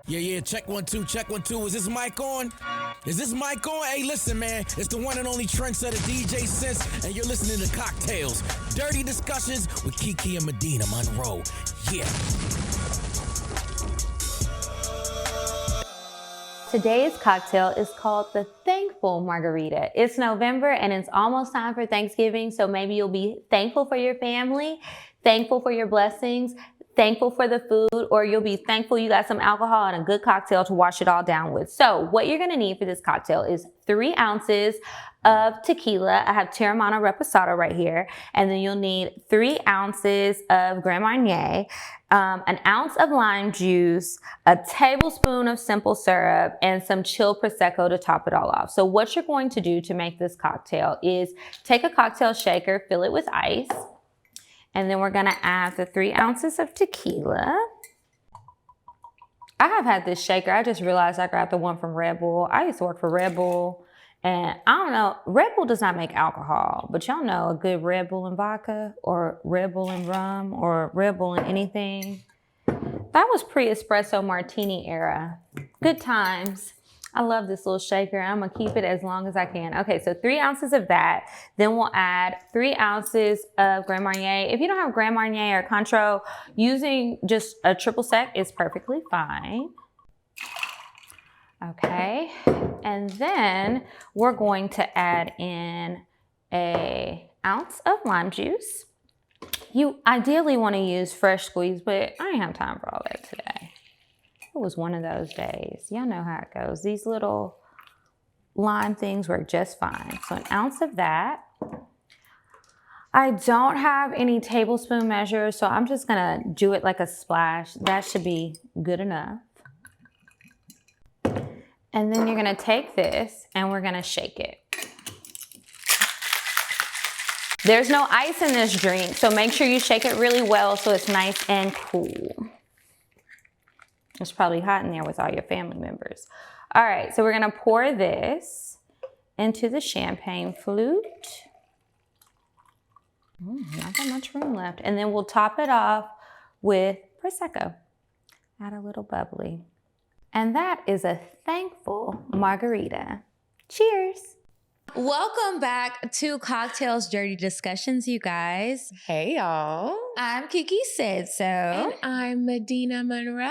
Yeah, check 1 2, check 1 2. Is this mic on? Is this mic on? Hey, listen, man, it's the one and only trendsetter DJ Sense, and you're listening to CockTales, dirty discussions with Kiki and Medinah, Monroe. Yeah. Today's cocktail is called the Thankful Margarita. It's November and it's almost time for Thanksgiving, so maybe you'll be thankful for your family, thankful for your blessings, thankful for the food, or you'll be thankful you got some alcohol and a good cocktail to wash it all down with. So what you're gonna need for this cocktail is 3 ounces of tequila. I have Teremana Reposado right here. And then you'll need 3 ounces of Grand Marnier, an ounce of lime juice, a tablespoon of simple syrup, and some chilled Prosecco to top it all off. So what you're going to do to make this cocktail is take a cocktail shaker, fill it with ice, and then we're gonna add the 3 ounces of tequila. I have had this shaker. I just realized I grabbed the one from Red Bull. I used to work for Red Bull, and I don't know, Red Bull does not make alcohol, but y'all know a good Red Bull and vodka, or Red Bull and rum, or Red Bull and anything. That was pre-espresso martini era. Good times. I love this little shaker. I'm gonna keep it as long as I can. Okay, so 3 ounces of that. Then we'll add 3 ounces of Grand Marnier. If you don't have Grand Marnier or Cointreau, using just a triple sec is perfectly fine. Okay, and then we're going to add in an ounce of lime juice. You ideally wanna use fresh squeeze, but I ain't have time for all that today. It was one of those days. Y'all know how it goes. These little lime things work just fine. So an ounce of that. I don't have any tablespoon measures, so I'm just gonna do it like a splash. That should be good enough. And then you're gonna take this and we're gonna shake it. There's no ice in this drink, so make sure you shake it really well so it's nice and cool. It's probably hot in there with all your family members. All right, so we're gonna pour this into the champagne flute. Not that much room left. And then we'll top it off with Prosecco. Add a little bubbly. And that is a Thankful Margarita. Cheers. Welcome back to CockTales Dirty Discussions, you guys. Hey, y'all. I'm Kiki Said So. And I'm Medinah Monroe.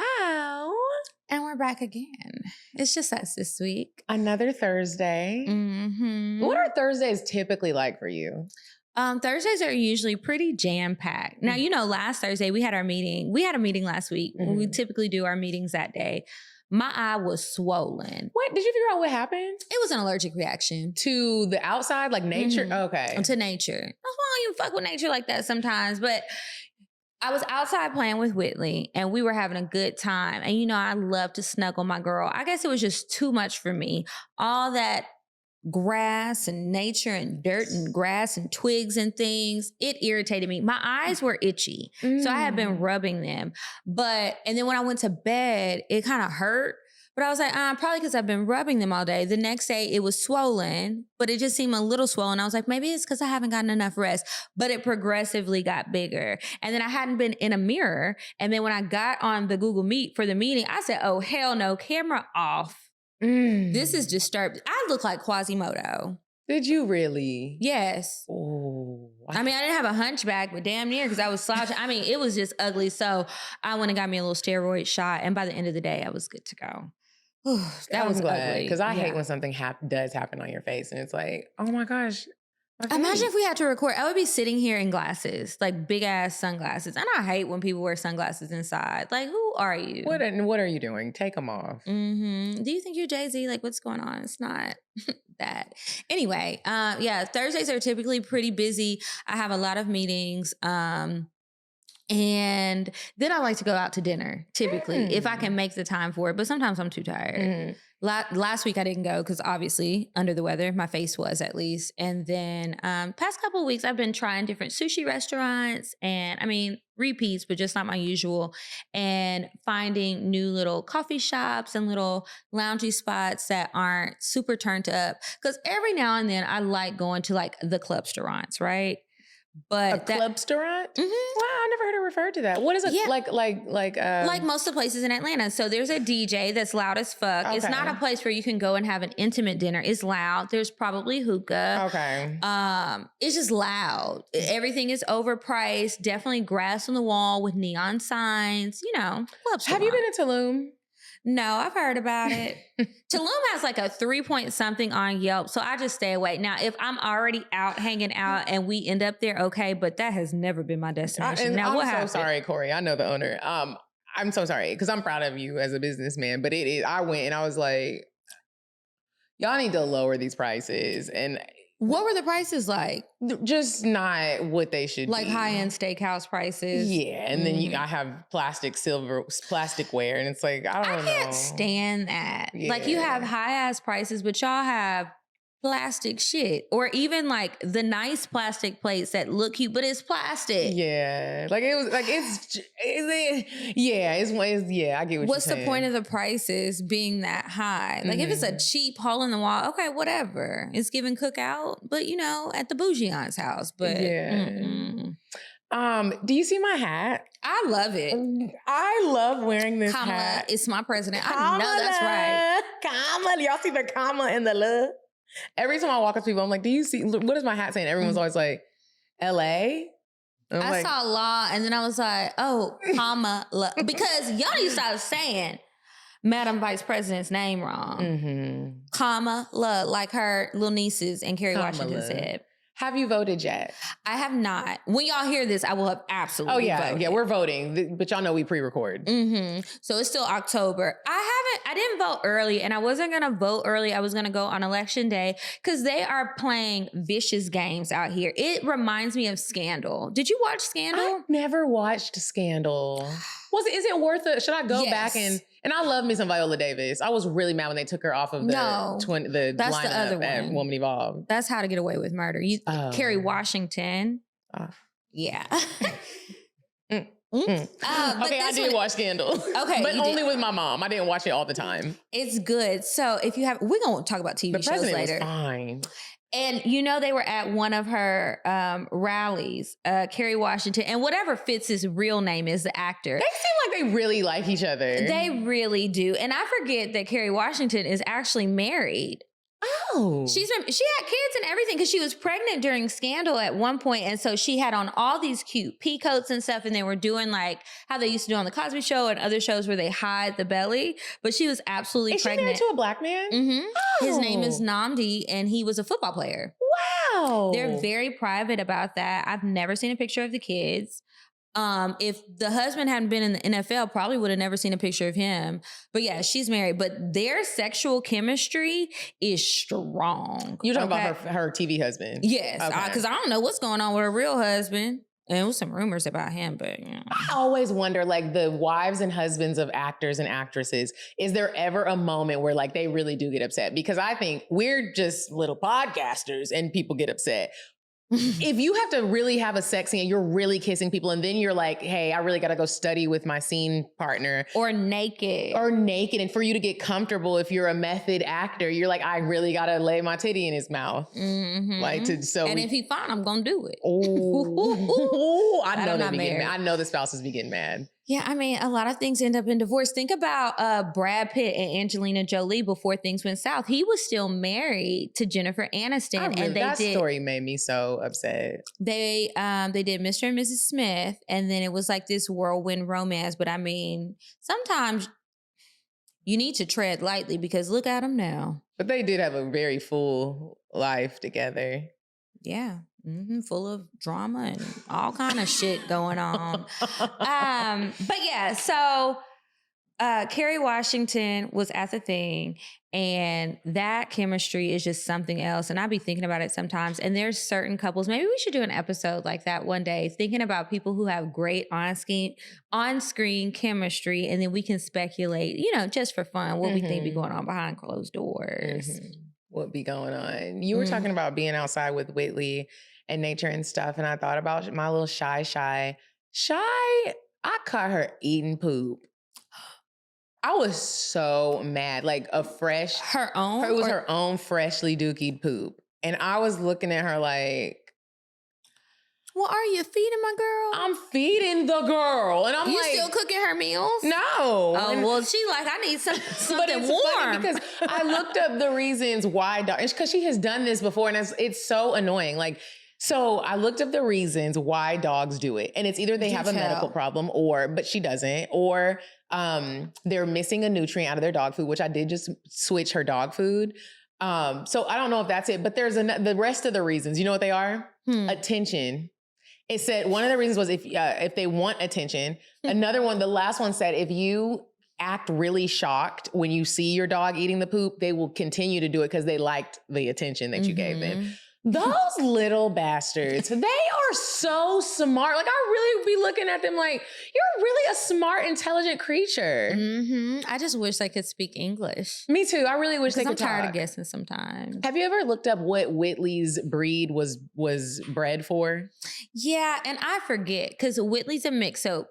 And we're back again. It's just us this week. Another Thursday. Mm-hmm. What are Thursdays typically like for you? Thursdays are usually pretty jam-packed. Now, you know, last Thursday we had our meeting. We had a meeting last week. Mm-hmm. We typically do our meetings that day. My eye was swollen. What? Did you figure out what happened? It was an allergic reaction. To the outside, like nature? Mm-hmm. Okay. To nature. That's why I don't even fuck with nature like that sometimes. But I was outside playing with Whitley and we were having a good time. And you know, I love to snuggle my girl. I guess it was just too much for me. All that grass and nature and dirt and grass and twigs and things, it irritated me. My eyes were itchy. So I had been rubbing them. And then when I went to bed, it kind of hurt. But I was like, probably because I've been rubbing them all day. The next day it was swollen, but it just seemed a little swollen. I was like, maybe it's because I haven't gotten enough rest. But it progressively got bigger. And then I hadn't been in a mirror. And then when I got on the Google Meet for the meeting, I said, oh, hell no, camera off. This is disturbed. I look like Quasimodo. Did you really? Yes. Oh. I mean, I didn't have a hunchback, but damn near, because I was slouching. I mean, it was just ugly. So I went and got me a little steroid shot. And by the end of the day, I was good to go. That was ugly. Because I hate when something does happen on your face and it's like, oh my gosh. Imagine if we had to record. I would be sitting here in glasses, like big ass sunglasses. And I hate when people wear sunglasses inside. Like, who are you? What are you doing? Take them off. Mm-hmm. Do you think you're Jay-Z? Like, what's going on? It's not that. Anyway, yeah, Thursdays are typically pretty busy. I have a lot of meetings. And then I like to go out to dinner, typically, if I can make the time for it. But sometimes I'm too tired. Last week I didn't go because obviously under the weather, my face was at least. And then past couple of weeks I've been trying different sushi restaurants and I mean repeats, but just not my usual. And finding new little coffee shops and little loungy spots that aren't super turned up. Because every now and then I like going to like the club restaurants, right? But a club-storant? Wow, I never heard it referred to that. What is it? Yeah. Like most of the places in Atlanta. So there's a DJ that's loud as fuck. It's not a place where you can go and have an intimate dinner. It's loud. There's probably hookah. Okay. It's just loud. Everything is overpriced. Definitely grass on the wall with neon signs. You know, Have you been to Tulum? No, I've heard about it. Tulum has like a 3 something on Yelp, so I just stay away. Now, if I'm already out hanging out and we end up there, okay, but that has never been my destination. Now, what happened? I'm so sorry, Corey. I know the owner. I'm so sorry because I'm proud of you as a businessman, but I went and I was like, y'all need to lower these prices. And what were the prices like? Just not what they should like be. High-end steakhouse prices. Yeah, and then I have plasticware, and it's like, I can't stand that. Yeah. Like you have high-ass prices, but y'all have plastic shit. Or even like the nice plastic plates that look cute, but it's plastic. Yeah. Like it was like, yeah, I get what you're saying. What's the point of the prices being that high? Like if it's a cheap hole in the wall, okay, whatever. It's giving cookout, but you know, at the bougie aunt's house. But do you see my hat? I love it. I love wearing this Kamala, hat. it's my president. I know that's right. Kamala, y'all see the comma and the love? Every time I walk up to people, I'm like, do you see, what is my hat saying? Everyone's always like, LA? I saw law and then I was like, oh, comma, because y'all need to start saying Madam Vice President's name wrong. Comma, like her little nieces and Kerry Washington said. Have you voted yet? I have not. When y'all hear this, I will have absolutely voted. Yeah, we're voting, but y'all know we pre-record. So it's still October. I didn't vote early, and I wasn't going to vote early. I was going to go on election day because they are playing vicious games out here. It reminds me of Scandal. Did you watch Scandal? I've never watched Scandal. Is it worth it? Should I go back and I love me some Viola Davis. I was really mad when they took her off of the lineup at Woman Evolved. That's How to Get Away with Murder. Kerry Washington. Yeah. Okay, I did watch Scandal. Okay, but only with my mom. I didn't watch it all the time. It's good. So if you have, we're gonna talk about TV shows later. Was fine. And you know, they were at one of her rallies, Kerry Washington, and whatever Fitz's real name is, the actor. They seem like they really like each other. They really do. And I forget that Kerry Washington is actually married. Oh. She had kids and everything because she was pregnant during Scandal at one point. And so she had on all these cute pea coats and stuff. And they were doing like how they used to do on The Cosby Show and other shows where they hide the belly. But she was absolutely pregnant. Is she married to a black man? Oh. His name is Nnamdi and he was a football player. Wow. They're very private about that. I've never seen a picture of the kids. If the husband hadn't been in the NFL, probably would have never seen a picture of him. But yeah, she's married. But their sexual chemistry is strong. You're talking about her TV husband? Yes, because I don't know what's going on with her real husband. And there was some rumors about him, but you know. I always wonder, like the wives and husbands of actors and actresses, is there ever a moment where like they really do get upset? Because I think we're just little podcasters and people get upset. If you have to really have a sex scene and you're really kissing people and then you're like, hey, I really got to go study with my scene partner. Or naked. And for you to get comfortable, if you're a method actor, you're like, I really got to lay my titty in his mouth. And if he fine, I'm going to do it. I know they be getting mad. I know the spouses be getting mad. Yeah, I mean, a lot of things end up in divorce. Think about Brad Pitt and Angelina Jolie before things went south. He was still married to Jennifer Aniston. That story made me so upset. They did Mr. and Mrs. Smith, and then it was like this whirlwind romance. But I mean, sometimes you need to tread lightly because look at them now. But they did have a very full life together. Yeah. Full of drama and all kind of shit going on. But yeah, so Kerry Washington was at the thing and that chemistry is just something else. And I be thinking about it sometimes. And there's certain couples, maybe we should do an episode like that one day, thinking about people who have great on-screen chemistry. And then we can speculate, you know, just for fun, what we think be going on behind closed doors. What be going on? You were talking about being outside with Whitley and nature and stuff. And I thought about my little Shy. I caught her eating poop. I was so mad. Like a fresh... Her own? It was her own freshly dookied poop. And I was looking at her like... Well, are you feeding my girl? I'm feeding the girl. And I'm you like... You still cooking her meals? No. Oh, well, she like, I need something but it's warm. Funny because I looked up the reasons why dogs... Because she has done this before and it's so annoying. Like, so I looked up the reasons why dogs do it. And it's either they have a medical problem but she doesn't, or they're missing a nutrient out of their dog food, which I did just switch her dog food. So I don't know if that's it, but there's the rest of the reasons. You know what they are? Attention. It said one of the reasons was if they want attention. Another one, the last one said if you act really shocked when you see your dog eating the poop, they will continue to do it because they liked the attention that you gave them. Those little bastards, they are so smart. Like, I really would be looking at them like, you're really a smart, intelligent creature. I just wish they could speak English. Me too. I really wish they could I'm tired talk. of guessing sometimes. Have you ever looked up what Whitley's breed was bred for? Yeah, and I forget because Whitley's a mix. So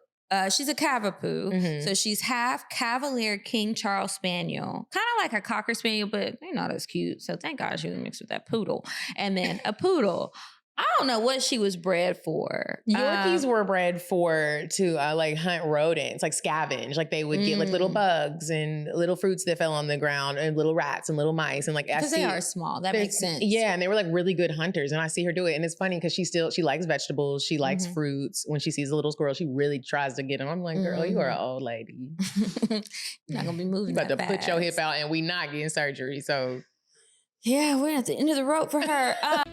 she's a Cavapoo. So she's half Cavalier King Charles Spaniel. Kind of like a Cocker Spaniel, but they're not as cute. So thank God she was mixed with that poodle. And then a poodle. I don't know what she was bred for. Yorkies were bred to like hunt rodents, like scavenge. Like they would get like little bugs and little fruits that fell on the ground and little rats and little mice. And like, because they are small. That makes sense. Yeah. And they were like really good hunters. And I see her do it. And it's funny because she likes vegetables. She likes fruits. When she sees a little squirrel, she really tries to get them. I'm like, girl, you are an old lady. You're not going to be moving about to fast. put your hip out and we not getting surgery. So yeah, we're at the end of the rope for her.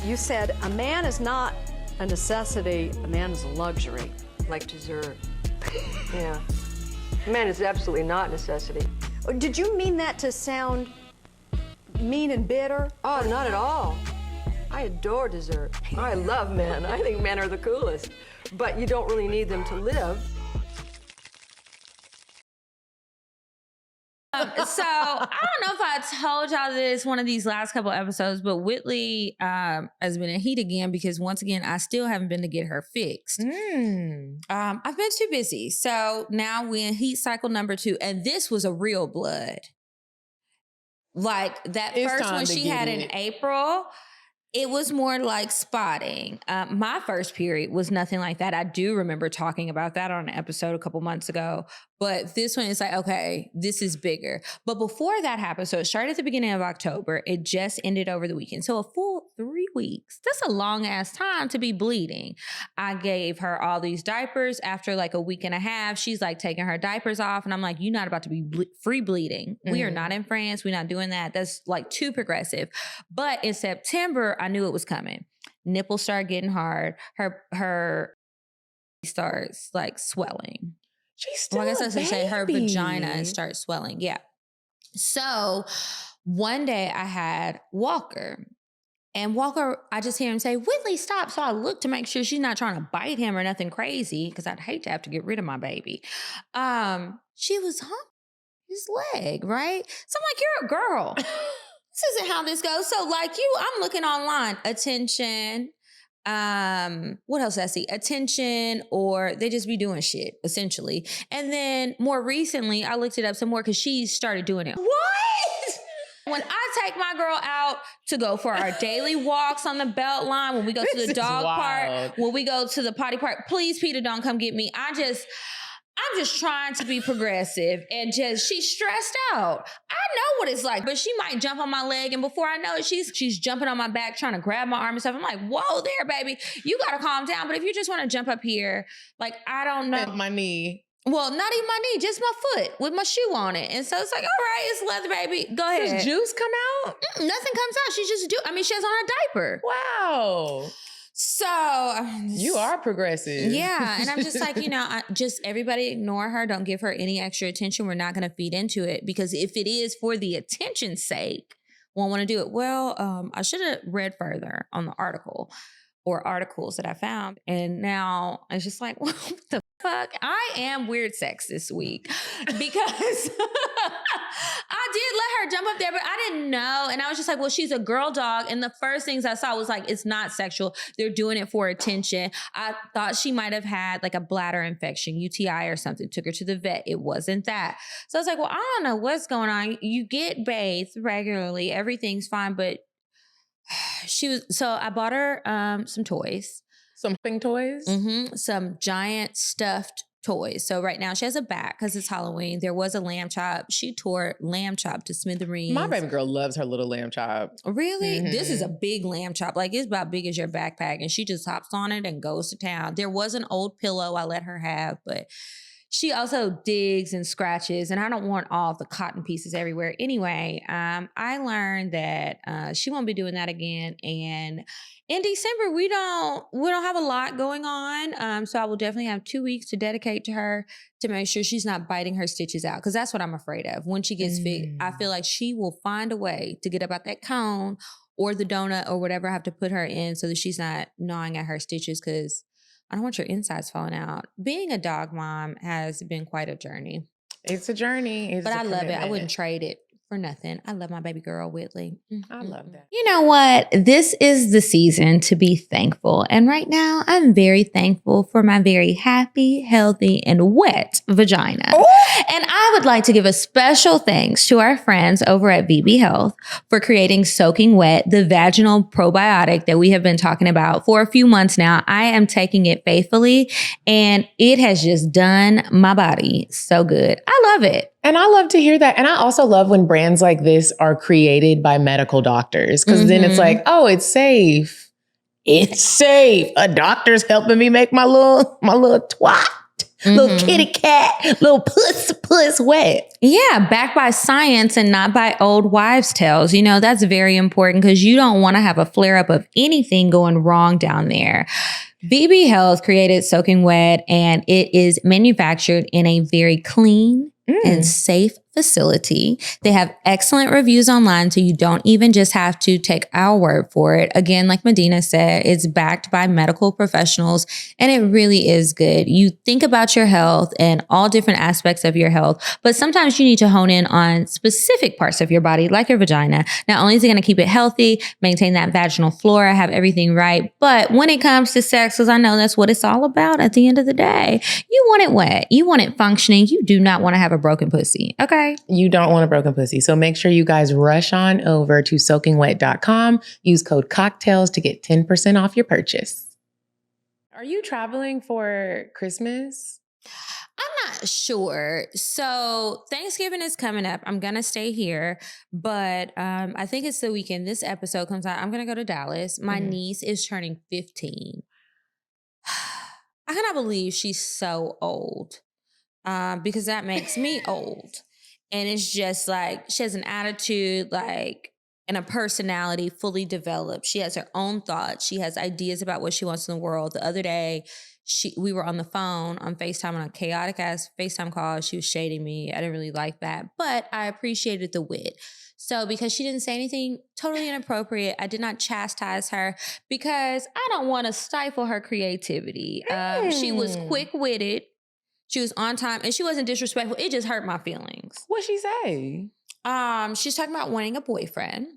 You said a man is not a necessity, a man is a luxury. Like dessert. Yeah. A man is absolutely not a necessity. Did you mean that to sound mean and bitter? Oh, not at all. I adore dessert. I love men. I think men are the coolest. But you don't really need them to live. So I don't know if I told y'all this one of these last couple episodes, but Whitley has been in heat again because once again, I still haven't been to get her fixed. I've been too busy. So now we're in heat cycle number 2. And this was a real blood. Like that first one she had in April, it was more like spotting. My first period was nothing like that. I do remember talking about that on an episode a couple months ago. But this one is like, okay, this is bigger. But before that happened, so it started at the beginning of October. It just ended over the weekend. So a full 3 weeks. That's a long ass time to be bleeding. I gave her all these diapers. After like a week and a half, she's like taking her diapers off. And I'm like, you're not about to be free bleeding. We are not in France. We're not doing that. That's like too progressive. But in September, I knew it was coming. Nipples start getting hard. Her starts like swelling. She's still I guess I should say her baby. vagina starts swelling. Yeah. So one day I had Walker. And Walker, I just hear him say, Whitley, stop. So I look to make sure she's not trying to bite him or nothing crazy because I'd hate to have to get rid of my baby. She was his leg, right? So I'm like, you're a girl. This isn't how this goes. So like I'm looking online. Attention. What else did I see? Attention, or they just be doing shit, essentially. And then more recently, I looked it up some more because she started doing it. What? When I take my girl out to go for our daily walks on the belt line, when we go to the dog park, when we go to the potty park, please, Peter, don't come get me. I'm just trying to be progressive and she's stressed out. I know what it's like, but she might jump on my leg and before I know it, she's jumping on my back, trying to grab my arm and stuff. I'm like, whoa there, baby, you gotta calm down. But if you just want to jump up here, like, I don't know. My knee. Well, not even my knee, just my foot with my shoe on it. And so it's like, all right, it's leather, baby. Go ahead. Does juice come out? Nothing comes out. She just she has on her diaper. Wow. So you are progressive. Yeah. And I'm just like, just everybody ignore her. Don't give her any extra attention. We're not going to feed into it because if it is for the attention's sake, won't want to do it. Well, I should have read further on the article or articles that I found. And now it's just like, what the fuck? I am weird sex this week because I did let her jump up there, but I didn't know. And I was just like, well, she's a girl dog. And the first things I saw was like, it's not sexual. They're doing it for attention. I thought she might have had like a bladder infection, UTI or something. Took her to the vet. It wasn't that. So I was like, well, I don't know what's going on. You get bathed regularly. Everything's fine, but So I bought her some toys. Something toys? Some giant stuffed toys. So right now she has a bat because it's Halloween. There was a lamb chop. She tore lamb chop to smithereens. My baby girl loves her little lamb chop. Really? This is a big lamb chop. Like it's about big as your backpack. And she just hops on it and goes to town. There was an old pillow I let her have, but she also digs and scratches, and I don't want all the cotton pieces everywhere. Anyway, I learned that she won't be doing that again. And in December, we don't have a lot going on. So I will definitely have 2 weeks to dedicate to her to make sure she's not biting her stitches out, because that's what I'm afraid of. When she gets fit, I feel like she will find a way to get up out that cone or the donut or whatever I have to put her in so that she's not gnawing at her stitches, because I don't want your insides falling out. Being a dog mom has been quite a journey. It's a journey. But I love it. I wouldn't trade it for nothing. I love my baby girl, Whitley. I love that. You know what? This is the season to be thankful. And right now, I'm very thankful for my very happy, healthy, and wet vagina. Ooh. And I would like to give a special thanks to our friends over at VB Health for creating Soaking Wet, the vaginal probiotic that we have been talking about for a few months now. I am taking it faithfully, and it has just done my body so good. I love it. And I love to hear that. And I also love when brands like this are created by medical doctors, because then it's like, oh, it's safe. It's safe. A doctor's helping me make my little twat, little kitty cat, little puss wet. Yeah, backed by science and not by old wives' tales. You know, that's very important because you don't want to have a flare up of anything going wrong down there. VB Health created Soaking Wet, and it is manufactured in a very clean and safe facility. They have excellent reviews online, so you don't even just have to take our word for it. Again, like Medinah said, it's backed by medical professionals, and it really is good. You think about your health and all different aspects of your health, but sometimes you need to hone in on specific parts of your body, like your vagina. Not only is it going to keep it healthy, maintain that vaginal flora, have everything right, but when it comes to sex, because I know that's what it's all about at the end of the day, you want it wet. You want it functioning. You do not want to have a broken pussy, okay? You don't want a broken pussy. So make sure you guys rush on over to soakingwet.com. Use code CockTales to get 10% off your purchase. Are you traveling for Christmas? I'm not sure. So Thanksgiving is coming up. I'm going to stay here, but I think it's the weekend this episode comes out. I'm going to go to Dallas. My niece is turning 15. I cannot believe she's so old because that makes me old. And it's just like, she has an attitude, like, and a personality fully developed. She has her own thoughts. She has ideas about what she wants in the world. The other day, we were on the phone on FaceTime on a chaotic ass FaceTime call. She was shading me. I didn't really like that, but I appreciated the wit. So because she didn't say anything totally inappropriate, I did not chastise her because I don't want to stifle her creativity. She was quick-witted. She was on time, and she wasn't disrespectful. It just hurt my feelings. What'd she say? She's talking about wanting a boyfriend.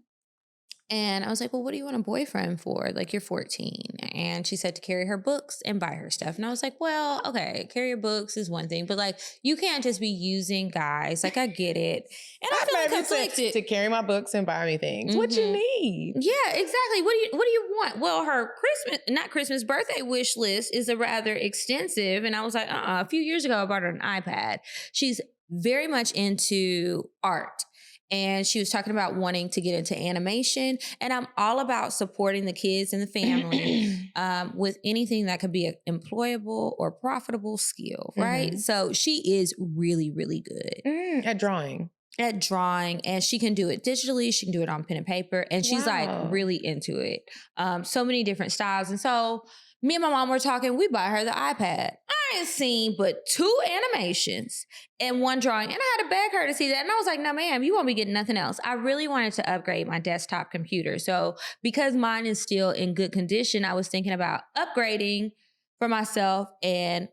And I was like, well, what do you want a boyfriend for? Like, you're 14. And she said to carry her books and buy her stuff. And I was like, well, okay, carry your books is one thing. But, like, you can't just be using guys. Like, I get it. And I feel conflicted. To carry my books and buy me things. What you need? Yeah, exactly. What do you want? Well, her birthday wish list is a rather extensive. And I was like, a few years ago, I bought her an iPad. She's very much into art. And she was talking about wanting to get into animation. And I'm all about supporting the kids and the family with anything that could be an employable or profitable skill, right? So she is really, really good. At drawing. And she can do it digitally. She can do it on pen and paper. And she's like really into it. So many different styles. And so me and my mom were talking, we buy her the iPad. I ain't seen but 2 animations and 1 drawing. And I had to beg her to see that. And I was like, no, ma'am, you won't be getting nothing else. I really wanted to upgrade my desktop computer. So because mine is still in good condition, I was thinking about upgrading for myself and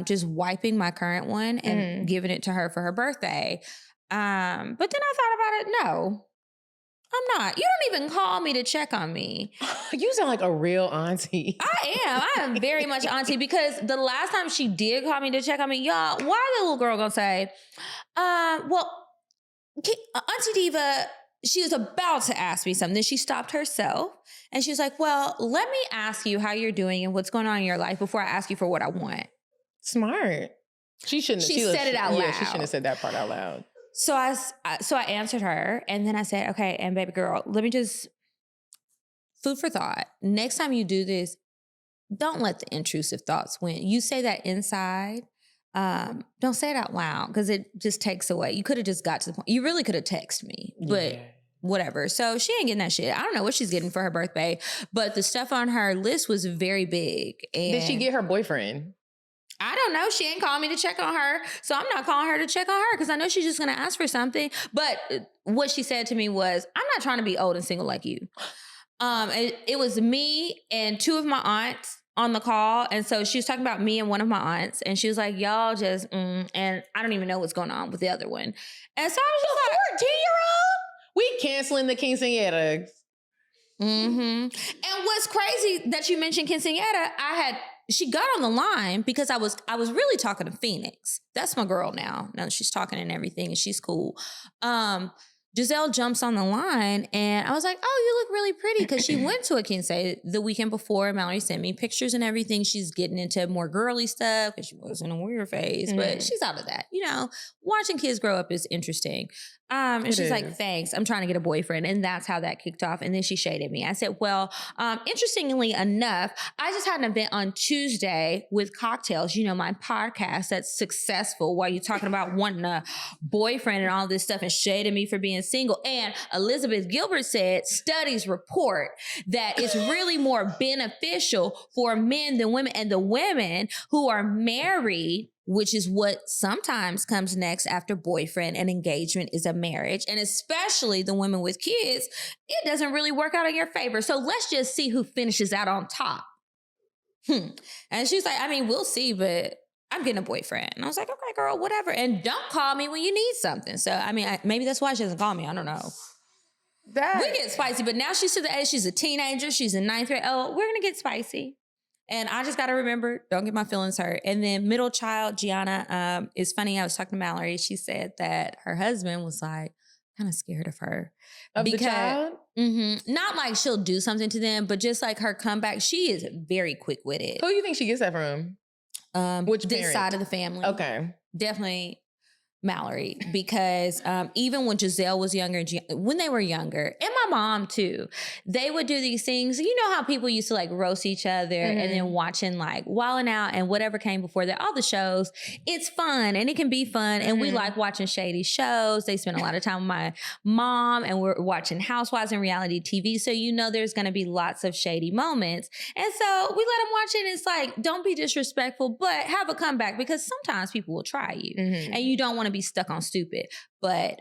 just wiping my current one and giving it to her for her birthday. But then I thought about it. No, I'm not. You don't even call me to check on me. You sound like a real auntie. I am very much auntie because the last time she did call me to check on me, y'all, why the little girl gonna say, well, Auntie Diva, she was about to ask me something. Then she stopped herself and she was like, well, let me ask you how you're doing and what's going on in your life before I ask you for what I want. Smart. She shouldn't have. She said it out loud. Yeah, she shouldn't have said that part out loud. So I answered her and then I said, okay, and baby girl, let me just, food for thought. Next time you do this, don't let the intrusive thoughts win. You say that inside. Don't say it out loud because it just takes away. You could have just got to the point. You really could have texted me, but whatever. So she ain't getting that shit. I don't know what she's getting for her birthday, but the stuff on her list was very big. And did she get her boyfriend? I don't know. She ain't calling me to check on her. So I'm not calling her to check on her because I know she's just going to ask for something. But what she said to me was, I'm not trying to be old and single like you. It was me and two of my aunts on the call. And so she was talking about me and one of my aunts. And she was like, y'all just, and I don't even know what's going on with the other one. And so I was just like, 14-year-old? We canceling the quinceañera. And what's crazy that you mentioned quinceañera, she got on the line because I was really talking to Phoenix. That's my girl now. Now she's talking and everything and she's cool. Giselle jumps on the line and I was like, oh, you look really pretty because she went to a quince the weekend before. Mallory sent me pictures and everything. She's getting into more girly stuff because she was in a weird phase, but she's out of that. You know, watching kids grow up is interesting. And she's like, thanks, I'm trying to get a boyfriend. And that's how that kicked off. And then she shaded me. I said, well, interestingly enough, I just had an event on Tuesday with CockTales, you know, my podcast that's successful while you're talking about wanting a boyfriend and all this stuff and shaded me for being single. And Elizabeth Gilbert said studies report that it's really more beneficial for men than women. And the women who are married, which is what sometimes comes next after boyfriend and engagement, is a marriage. And especially the women with kids, it doesn't really work out in your favor. So let's just see who finishes out on top. And she's like, I mean, we'll see, but I'm getting a boyfriend. And I was like, okay, girl, whatever. And don't call me when you need something. So, I mean, maybe that's why she doesn't call me. I don't know. We get spicy, but now she's to the age, she's a teenager. She's in 9th grade. Oh, we're going to get spicy. And I just got to remember, don't get my feelings hurt. And then middle child, Gianna, is funny. I was talking to Mallory. She said that her husband was like kind of scared of her. The child? Not like she'll do something to them, but just like her comeback. She is very quick-witted. Who do you think she gets that from? Which this parent? side of the family. Okay. Definitely Mallory, because even when Giselle was younger, when they were younger, and my mom too, they would do these things. You know how people used to like roast each other and then watching like Wildin' Out and whatever came before that, all the shows. It's fun and it can be fun. And we like watching shady shows. They spend a lot of time with my mom and we're watching Housewives and reality TV. So you know there's going to be lots of shady moments. And so we let them watch it. And it's like, don't be disrespectful, but have a comeback because sometimes people will try you and you don't want to be stuck on stupid, but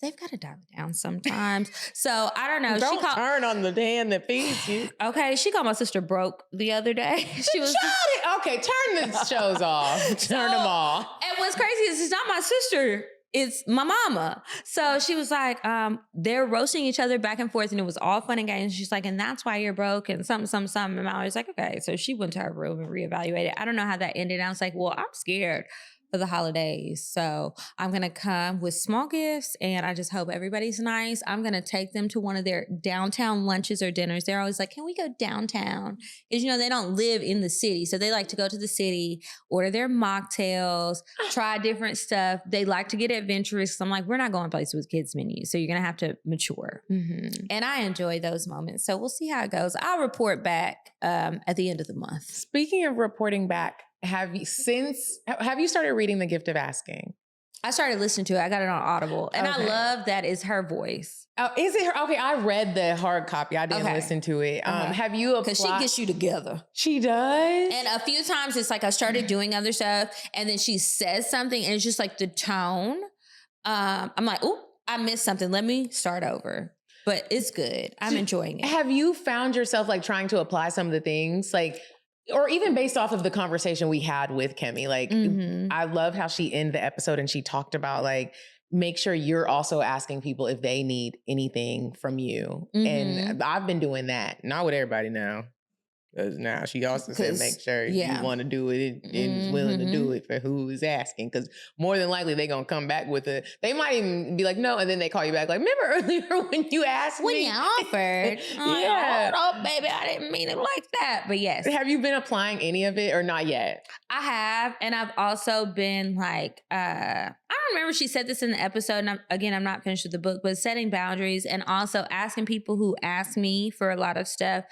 they've got to dial it down sometimes. So I don't know. Don't turn on the hand that feeds you. Okay, she called my sister broke the other day. She was okay. Turn the shows off. Turn them off. And what's crazy is it's not my sister. It's my mama. So she was like, they're roasting each other back and forth and it was all fun and games. She's like, and that's why you're broke and something. And I was like, okay. So she went to her room and reevaluated. I don't know how that ended. I was like, well, I'm scared for the holidays. So I'm going to come with small gifts and I just hope everybody's nice. I'm going to take them to one of their downtown lunches or dinners. They're always like, can we go downtown? Because, you know, they don't live in the city. So they like to go to the city, order their mocktails, try different stuff. They like to get adventurous. So I'm like, we're not going places with kids menus. So you're going to have to mature. And I enjoy those moments. So we'll see how it goes. I'll report back at the end of the month. Speaking of reporting back, have you started reading The Gift of Asking? I started listening to it. I got it on Audible. And I love that it's her voice. Oh, is it her? Okay, I read the hard copy. I didn't listen to it. Have you applied? Because she gets you together. She does? And a few times it's like I started doing other stuff and then she says something and it's just like the tone. I'm like, oh, I missed something. Let me start over. But it's good. I'm enjoying it. Have you found yourself like trying to apply some of the things like, or even based off of the conversation we had with Kemi, like I love how she ended the episode and she talked about like, make sure you're also asking people if they need anything from you. And I've been doing that. Not with everybody now. Because now she also said make sure yeah. you want to do it and is willing to do it for who is asking. Because more than likely they're going to come back with it. They might even be like, no, and then they call you back like, remember earlier when you asked me? When you offered. Yeah. Oh, baby, I didn't mean it like that. But yes. Have you been applying any of it or not yet? I have. And I've also been like, I don't remember she said this in the episode. And I'm not finished with the book, but setting boundaries and also asking people who ask me for a lot of stuff.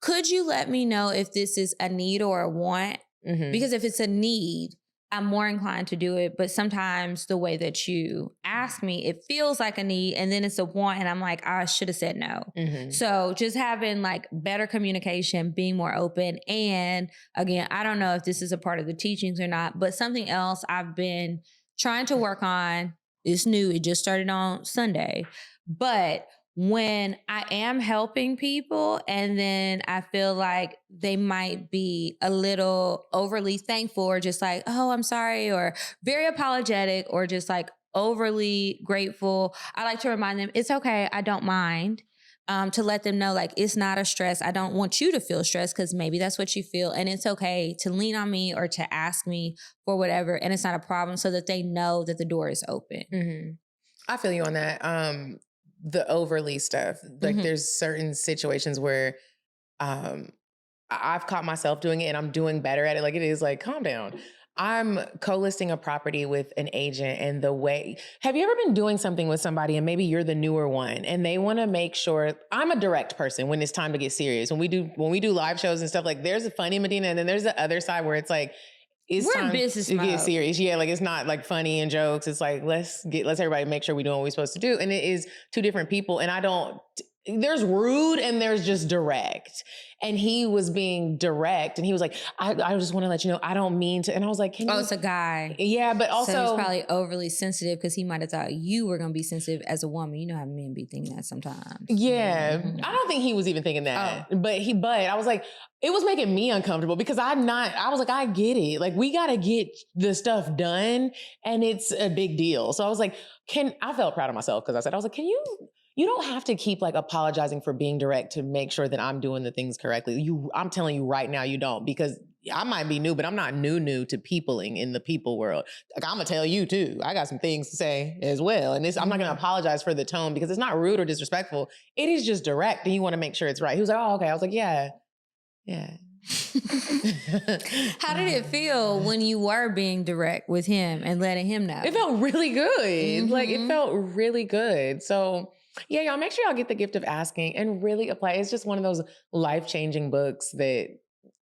Could you let me know if this is a need or a want? Mm-hmm. Because if it's a need, I'm more inclined to do it. But sometimes the way that you ask me, it feels like a need and then it's a want. And I'm like, I should have said no. Mm-hmm. So just having like better communication, being more open. And again, I don't know if this is a part of the teachings or not, but something else I've been trying to work on. It's new. It just started on Sunday. But when I am helping people and then I feel like they might be a little overly thankful or just like, oh, I'm sorry, or very apologetic or just like overly grateful, I like to remind them, it's okay, I don't mind. To let them know like, it's not a stress. I don't want you to feel stressed because maybe that's what you feel. And it's okay to lean on me or to ask me for whatever. And it's not a problem so that they know that the door is open. Mm-hmm. I feel you on that. The overly stuff. Like there's certain situations where I've caught myself doing it and I'm doing better at it. Like it is like, calm down. I'm co-listing a property with an agent and have you ever been doing something with somebody and maybe you're the newer one and they want to make sure, I'm a direct person when it's time to get serious. When we do live shows and stuff, like there's a funny Medinah and then there's the other side where it's like, we're in business to mode. Get serious. Yeah, like it's not like funny and jokes. It's like let's everybody make sure we're doing what we're supposed to do. And it is two different people. And there's rude and there's just direct. And he was being direct and he was like, I just want to let you know, I don't mean to. And I was like, it's a guy. Yeah, but also. So he's probably overly sensitive because he might have thought you were going to be sensitive as a woman. You know how men be thinking that sometimes. Yeah. Mm-hmm. I don't think he was even thinking that. Oh. But I was like, it was making me uncomfortable because I was like, I get it. Like we got to get the stuff done and it's a big deal. So I was like, I felt proud of myself because I was like, you don't have to keep like apologizing for being direct to make sure that I'm doing the things correctly. I'm telling you right now, you don't, because I might be new, but I'm not new to peopling in the people world. Like I'm gonna tell you too, I got some things to say as well. And I'm not gonna apologize for the tone because it's not rude or disrespectful. It is just direct and you wanna make sure it's right. He was like, oh, okay. I was like, yeah. How did it feel when you were being direct with him and letting him know? It felt really good. Mm-hmm. Like it felt really good. So yeah, y'all make sure y'all get the gift of asking and really apply. It's just one of those life-changing books that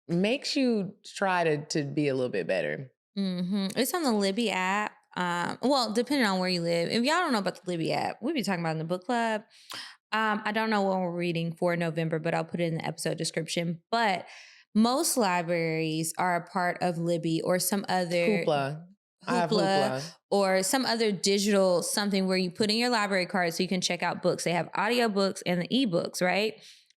makes you try to be a little bit better. Mm-hmm. It's on the Libby app. Well, depending on where you live. If y'all don't know about the Libby app, we'll be talking about it in the book club. I don't know what we're reading for November, but I'll put it in the episode description. But most libraries are a part of Libby or some other... Hoopla, or some other digital something where you put in your library card so you can check out books. They have audiobooks and the ebooks, right?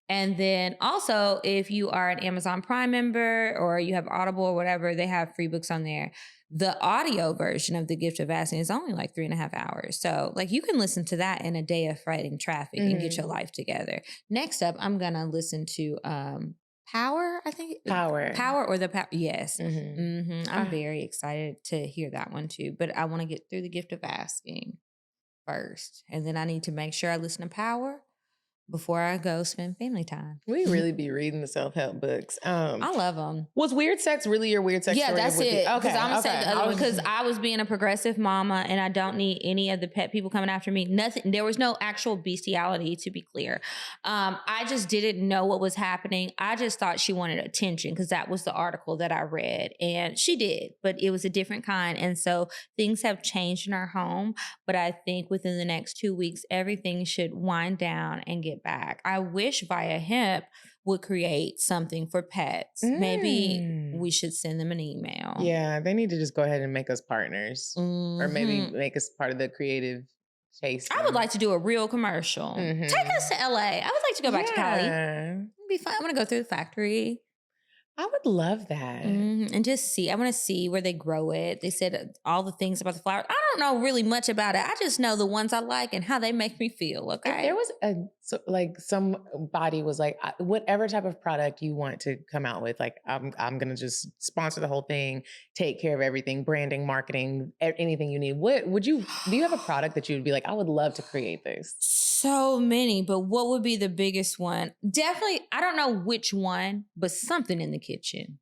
And then also if you are an Amazon Prime member or you have Audible or whatever, they have free books on there. The audio version of The Gift of Asking is only like 3.5 hours. So like you can listen to that in a day of fighting traffic and get your life together. Next up, I'm going to listen to Power, I think. Power or the Power. Yes. Mm-hmm. Mm-hmm. I'm very excited to hear that one too. But I want to get through The Gift of Asking first. And then I need to make sure I listen to Power before I go spend family time. We really be reading the self-help books. I love them. Was Weird Sex really your weird sex story? Yeah, that's it. Okay, I'm gonna say the other one because I was being a progressive mama and I don't need any of the pet people coming after me. Nothing. There was no actual bestiality, to be clear. I just didn't know what was happening. I just thought she wanted attention because that was the article that I read, and she did, but it was a different kind. And so things have changed in our home. But I think within the next 2 weeks, everything should wind down and get back. I wish Via Hemp would create something for pets. Maybe we should send them an email. Yeah, they need to just go ahead and make us partners or maybe make us part of the creative taste. I would like to do a real commercial. Take us to LA. I would like to go back to Cali. It'd be fun. I want to go through the factory. I would love that. And just see. I want to see where they grow it. They said all the things about the flowers. I don't know really much about it. I just know the ones I like and how they make me feel, okay? If there was a So like somebody was like, whatever type of product you want to come out with, like I'm going to just sponsor the whole thing, take care of everything, branding, marketing, anything you need. Do you have a product that you would be like, I would love to create this? So many, but what would be the biggest one? Definitely, I don't know which one, but something in the kitchen.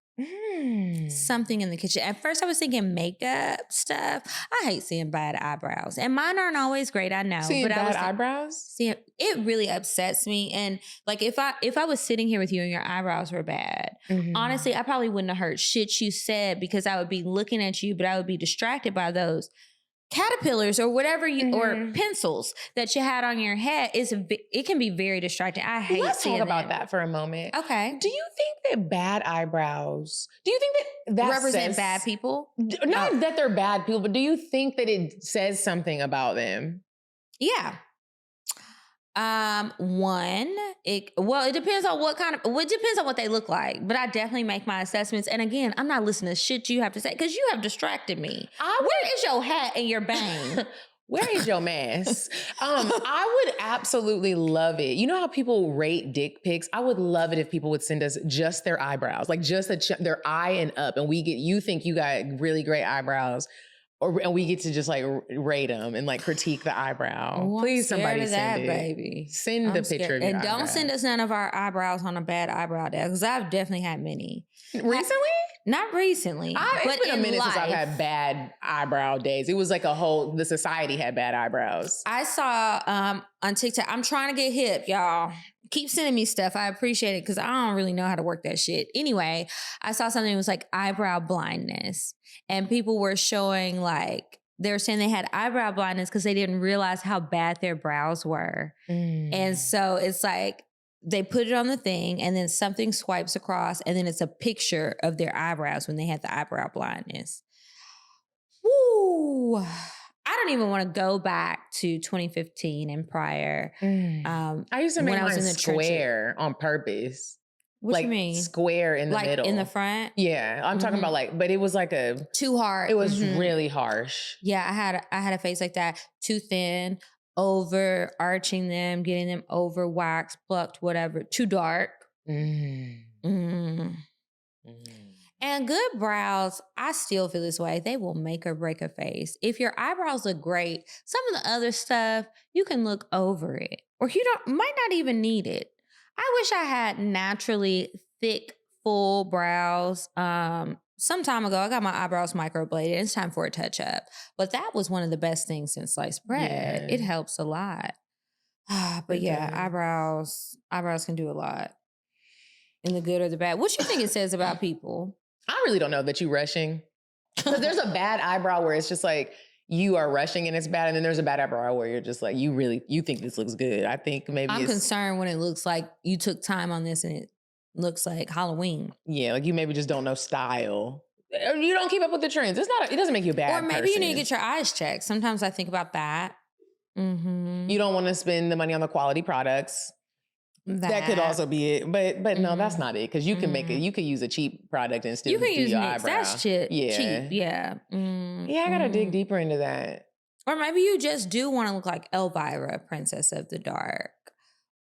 Something in the kitchen. At first I was thinking makeup stuff. I hate seeing bad eyebrows. And mine aren't always great, I know. Seeing bad eyebrows? See, it really upsets me. And like if I was sitting here with you and your eyebrows were bad, honestly, I probably wouldn't have heard shit you said because I would be looking at you, but I would be distracted by those caterpillars or whatever or pencils that you had on your head. It can be very distracting. I hate Let's seeing talk about that for a moment. Okay. Do you think that bad eyebrows, do you think that represent bad people? Not that they're bad people, but do you think that it says something about them? Yeah. It depends on it depends on what they look like, but I definitely make my assessments. And again, I'm not listening to shit you have to say because you have distracted me. Where is your hat and your bang? Where is your mask? I would absolutely love it. You know how people rate dick pics? I would love it if people would send us just their eyebrows, like just their eye and up. And you think you got really great eyebrows. And we get to just like rate them and like critique the eyebrow. Oh, please, somebody send it. Baby. Send the picture of your and eyebrow. Don't send us none of our eyebrows on a bad eyebrow day because I've definitely had many. Recently? Not recently. It's been a minute since I've had bad eyebrow days. It was like the society had bad eyebrows. I saw on TikTok, I'm trying to get hip, y'all. Keep sending me stuff. I appreciate it because I don't really know how to work that shit. Anyway, I saw something that was like eyebrow blindness. And people were showing they were saying they had eyebrow blindness because they didn't realize how bad their brows were. And so it's like they put it on the thing and then something swipes across and then it's a picture of their eyebrows when they had the eyebrow blindness. Woo! I don't even want to go back to 2015 and prior. I used to make mine square on purpose. What you mean? Square in the middle. In the front? Yeah. I'm talking about but it was like too hard. It was really harsh. Yeah, I had a face like that. Too thin, overarching them, getting them over waxed, plucked, whatever. Too dark. And good brows, I still feel this way. They will make or break a face. If your eyebrows look great, some of the other stuff, you can look over it. Or might not even need it. I wish I had naturally thick, full brows. Some time ago, I got my eyebrows microbladed. It's time for a touch-up. But that was one of the best things since sliced bread. Yeah. It helps a lot. But yeah, eyebrows can do a lot. In the good or the bad. What do you think it says about people? I really don't know that you're rushing. Because there's a bad eyebrow where it's just like, you are rushing and it's bad. And then there's a bad eyebrow where you're just like, you think this looks good. I think maybe I'm concerned when it looks like you took time on this and it looks like Halloween. Yeah, like you maybe just don't know style. Or you don't keep up with the trends. It doesn't make you a bad Or maybe person. you need to get your eyes checked. Sometimes I think about that. You don't want to spend the money on the quality products. That could also be it, but no, that's not it. Because you can make it. You could use a cheap product and still you can do use your mix. eyebrow. That's cheap. Yeah. Yeah, I gotta dig deeper into that. Or maybe you just do want to look like Elvira, Princess of the Dark.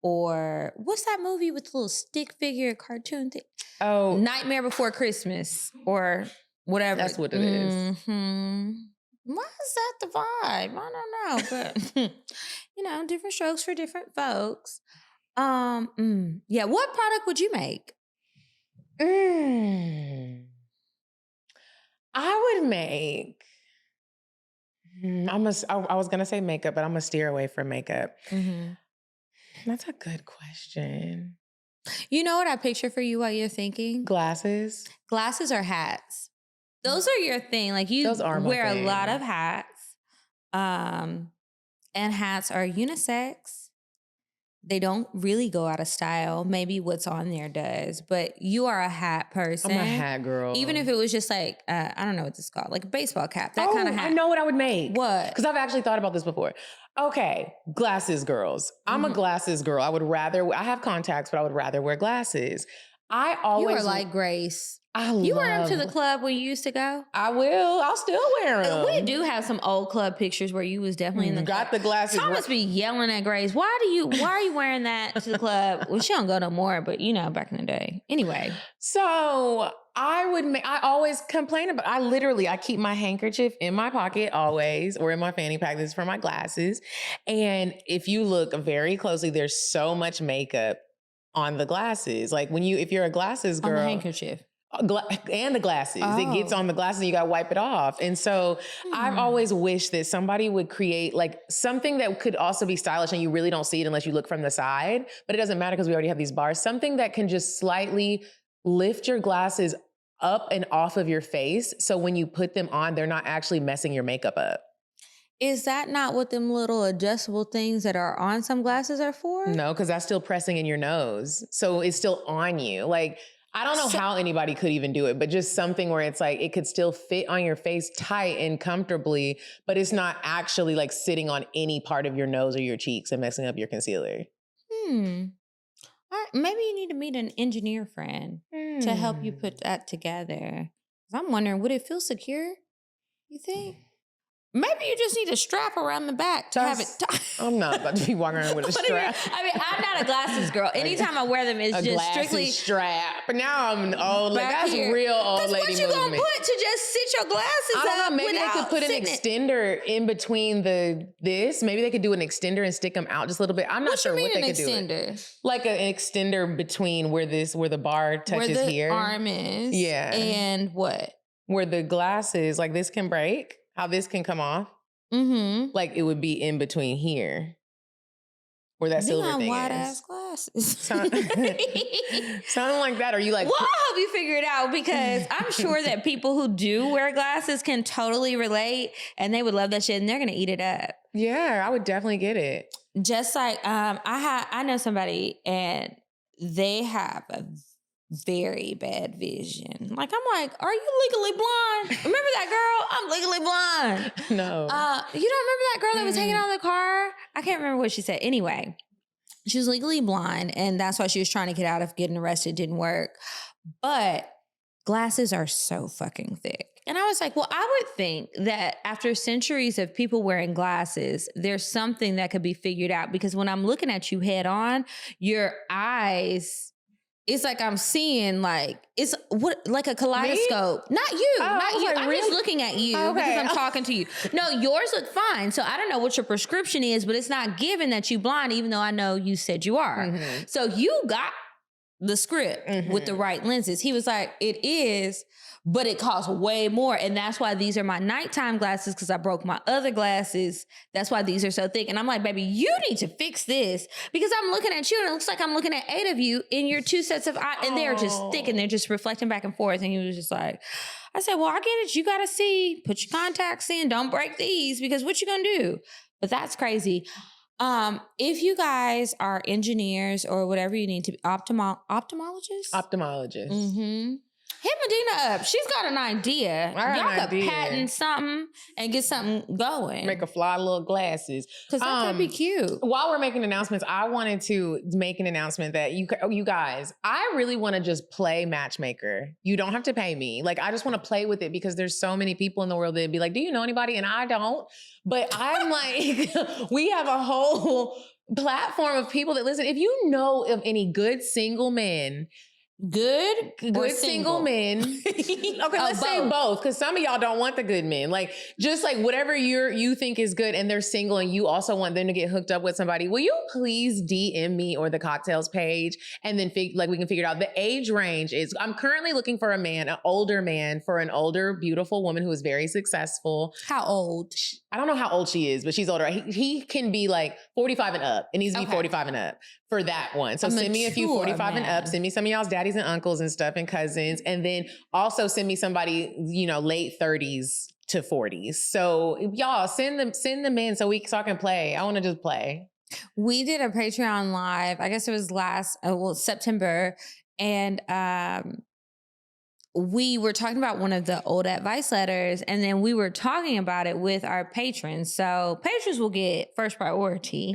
Or what's that movie with the little stick figure cartoon thing? Oh, Nightmare Before Christmas or whatever. That's what it is. Why is that the vibe? I don't know, but different strokes for different folks. Yeah, what product would you make? I would make I was gonna say makeup, but I'm gonna steer away from makeup. That's a good question. You know what I picture for you while you're thinking? Glasses or hats. Those are your thing. Like you wear a lot of hats. And hats are unisex. They don't really go out of style. Maybe what's on there does, but you are a hat person. I'm a hat girl. Even if it was just like, I don't know what this is called, like a baseball cap, that kind of hat. I know what I would make. What? Because I've actually thought about this before. Okay, glasses girls. I'm a glasses girl. I have contacts, but I would rather wear glasses. You are like Grace. You wear them to the club where you used to go? I will. I'll still wear them. We do have some old club pictures where you was definitely in the Got club. the glasses. Thomas be yelling at Grace. Why are you wearing that to the club? Well, she don't go no more, but back in the day. Anyway. So I always complain about, I keep my handkerchief in my pocket always, or in my fanny pack. This is for my glasses. And if you look very closely, there's so much makeup on the glasses. Like if you're a glasses girl. On the handkerchief. And the glasses. It gets on the glasses and you got to wipe it off. And so I've always wished that somebody would create like something that could also be stylish and you really don't see it unless you look from the side, but it doesn't matter because we already have these bars. Something that can just slightly lift your glasses up and off of your face. So when you put them on, they're not actually messing your makeup up. Is that not what them little adjustable things that are on some glasses are for? No, because that's still pressing in your nose. So it's still on you. Like, I don't know how anybody could even do it, but just something where it's like, it could still fit on your face tight and comfortably, but it's not actually like sitting on any part of your nose or your cheeks and messing up your concealer. Maybe you need to meet an engineer friend to help you put that together. I'm wondering, would it feel secure? You think? Maybe you just need a strap around the back to have it tight. I'm not about to be walking around with a strap. I mean, I'm not a glasses girl. Anytime I wear them, it's just strictly strap. But now I'm old. Like, that's here. real old lady movement. What you gonna put to just sit your glasses I don't know. Maybe they could put an extender in between this. Maybe they could do an extender and stick them out just a little bit. I'm not sure what they could do. Like an extender between where the bar touches where the here. Arm is. Yeah. And what? Where the glasses, like this can break. How this can come off. Mm-hmm. Like it would be in between here. Where that silver thing is. Wide ass glasses. Something like that. Are you like? Well, I hope you figure it out because I'm sure that people who do wear glasses can totally relate and they would love that shit and they're gonna eat it up. Yeah, I would definitely get it. Just like I know somebody and they have a very bad vision. Like, I'm like, are you legally blind? Remember that girl? I'm legally blind. No. You don't remember that girl that was hanging out in the car? I can't remember what she said. Anyway, she was legally blind, and that's why she was trying to get out of getting arrested. Didn't work. But glasses are so fucking thick. And I was like, well, I would think that after centuries of people wearing glasses, there's something that could be figured out. Because when I'm looking at you head on, your eyes... It's like I'm seeing like a kaleidoscope. Me? Not you, not you. Like, I'm just looking at you because I'm talking to you. No, yours look fine. So I don't know what your prescription is, but it's not given that you blind, even though I know you said you are. Mm-hmm. So you got the script with the right lenses. He was like, it is, but it costs way more. And that's why these are my nighttime glasses because I broke my other glasses. That's why these are so thick. And I'm like, baby, you need to fix this because I'm looking at you and it looks like I'm looking at 8 of you in your 2 sets of eyes. And they're just thick and they're just reflecting back and forth. And he was just like, I said, well, I get it. You got to see, put your contacts in, don't break these because what you going to do? But that's crazy. If you guys are engineers or whatever you need to be, ophthalmologists? Ophthalmologists. Mm-hmm. Hit Medinah up. She's got an idea. Y'all could patent something and get something going. Make a fly little glasses. Because that could be cute. While we're making announcements, I wanted to make an announcement that you guys, I really want to just play matchmaker. You don't have to pay me. Like, I just want to play with it because there's so many people in the world that'd be like, do you know anybody? And I don't. But I'm like, we have a whole platform of people that listen. If you know of any good single men, good single men. Okay, let's say both, because some of y'all don't want the good men. Like, just like whatever you think is good and they're single and you also want them to get hooked up with somebody, will you please DM me or the CockTales page and then we can figure it out. The age range is, I'm currently looking for a man, an older man for an older, beautiful woman who is very successful. How old? I don't know how old she is, but she's older. He can be like 45 and up. It needs to be 45 and up for that one. So send me a few 45 and up. Send me some of y'all's daddies and uncles and stuff and cousins. And then also send me somebody, late 30s to 40s. So y'all send them in so I can play. I want to just play. We did a Patreon live. I guess it was September. And we were talking about one of the old advice letters, and then we were talking about it with our patrons. So patrons will get first priority,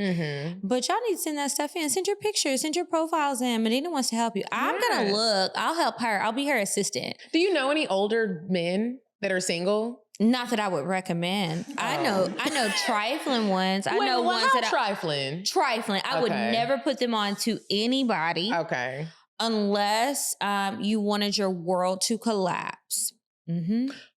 but y'all need to send that stuff in. Send your pictures, send your profiles in. Medinah wants to help you. I'm going to look. I'll help her. I'll be her assistant. Do you know any older men that are single? Not that I would recommend. I know trifling ones. I know ones that trifling. Trifling. I would never put them on to anybody. Okay. Unless you wanted your world to collapse.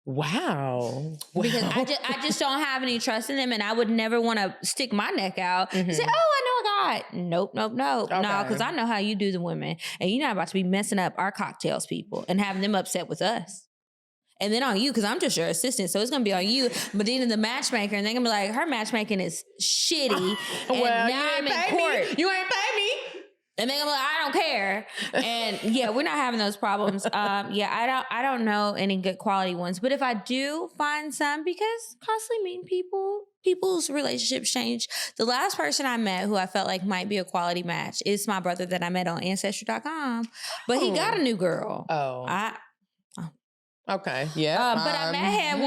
Wow. Because I just don't have any trust in them, and I would never want to stick my neck out and say, oh, I know a guy. Nope. No, because I know how you do the women, and you're not about to be messing up our CockTales people and having them upset with us. And then on you, because I'm just your assistant, so it's going to be on you. Medinah, the matchmaker, and they're going to be like, her matchmaking is shitty, and now I'm in court. You ain't pay me. And they're gonna be like, I don't care. And yeah, we're not having those problems. I don't know any good quality ones. But if I do find some, because constantly meeting people's relationships change. The last person I met who I felt like might be a quality match is my brother that I met on Ancestry.com. But he got a new girl. Okay. Yeah. But I met him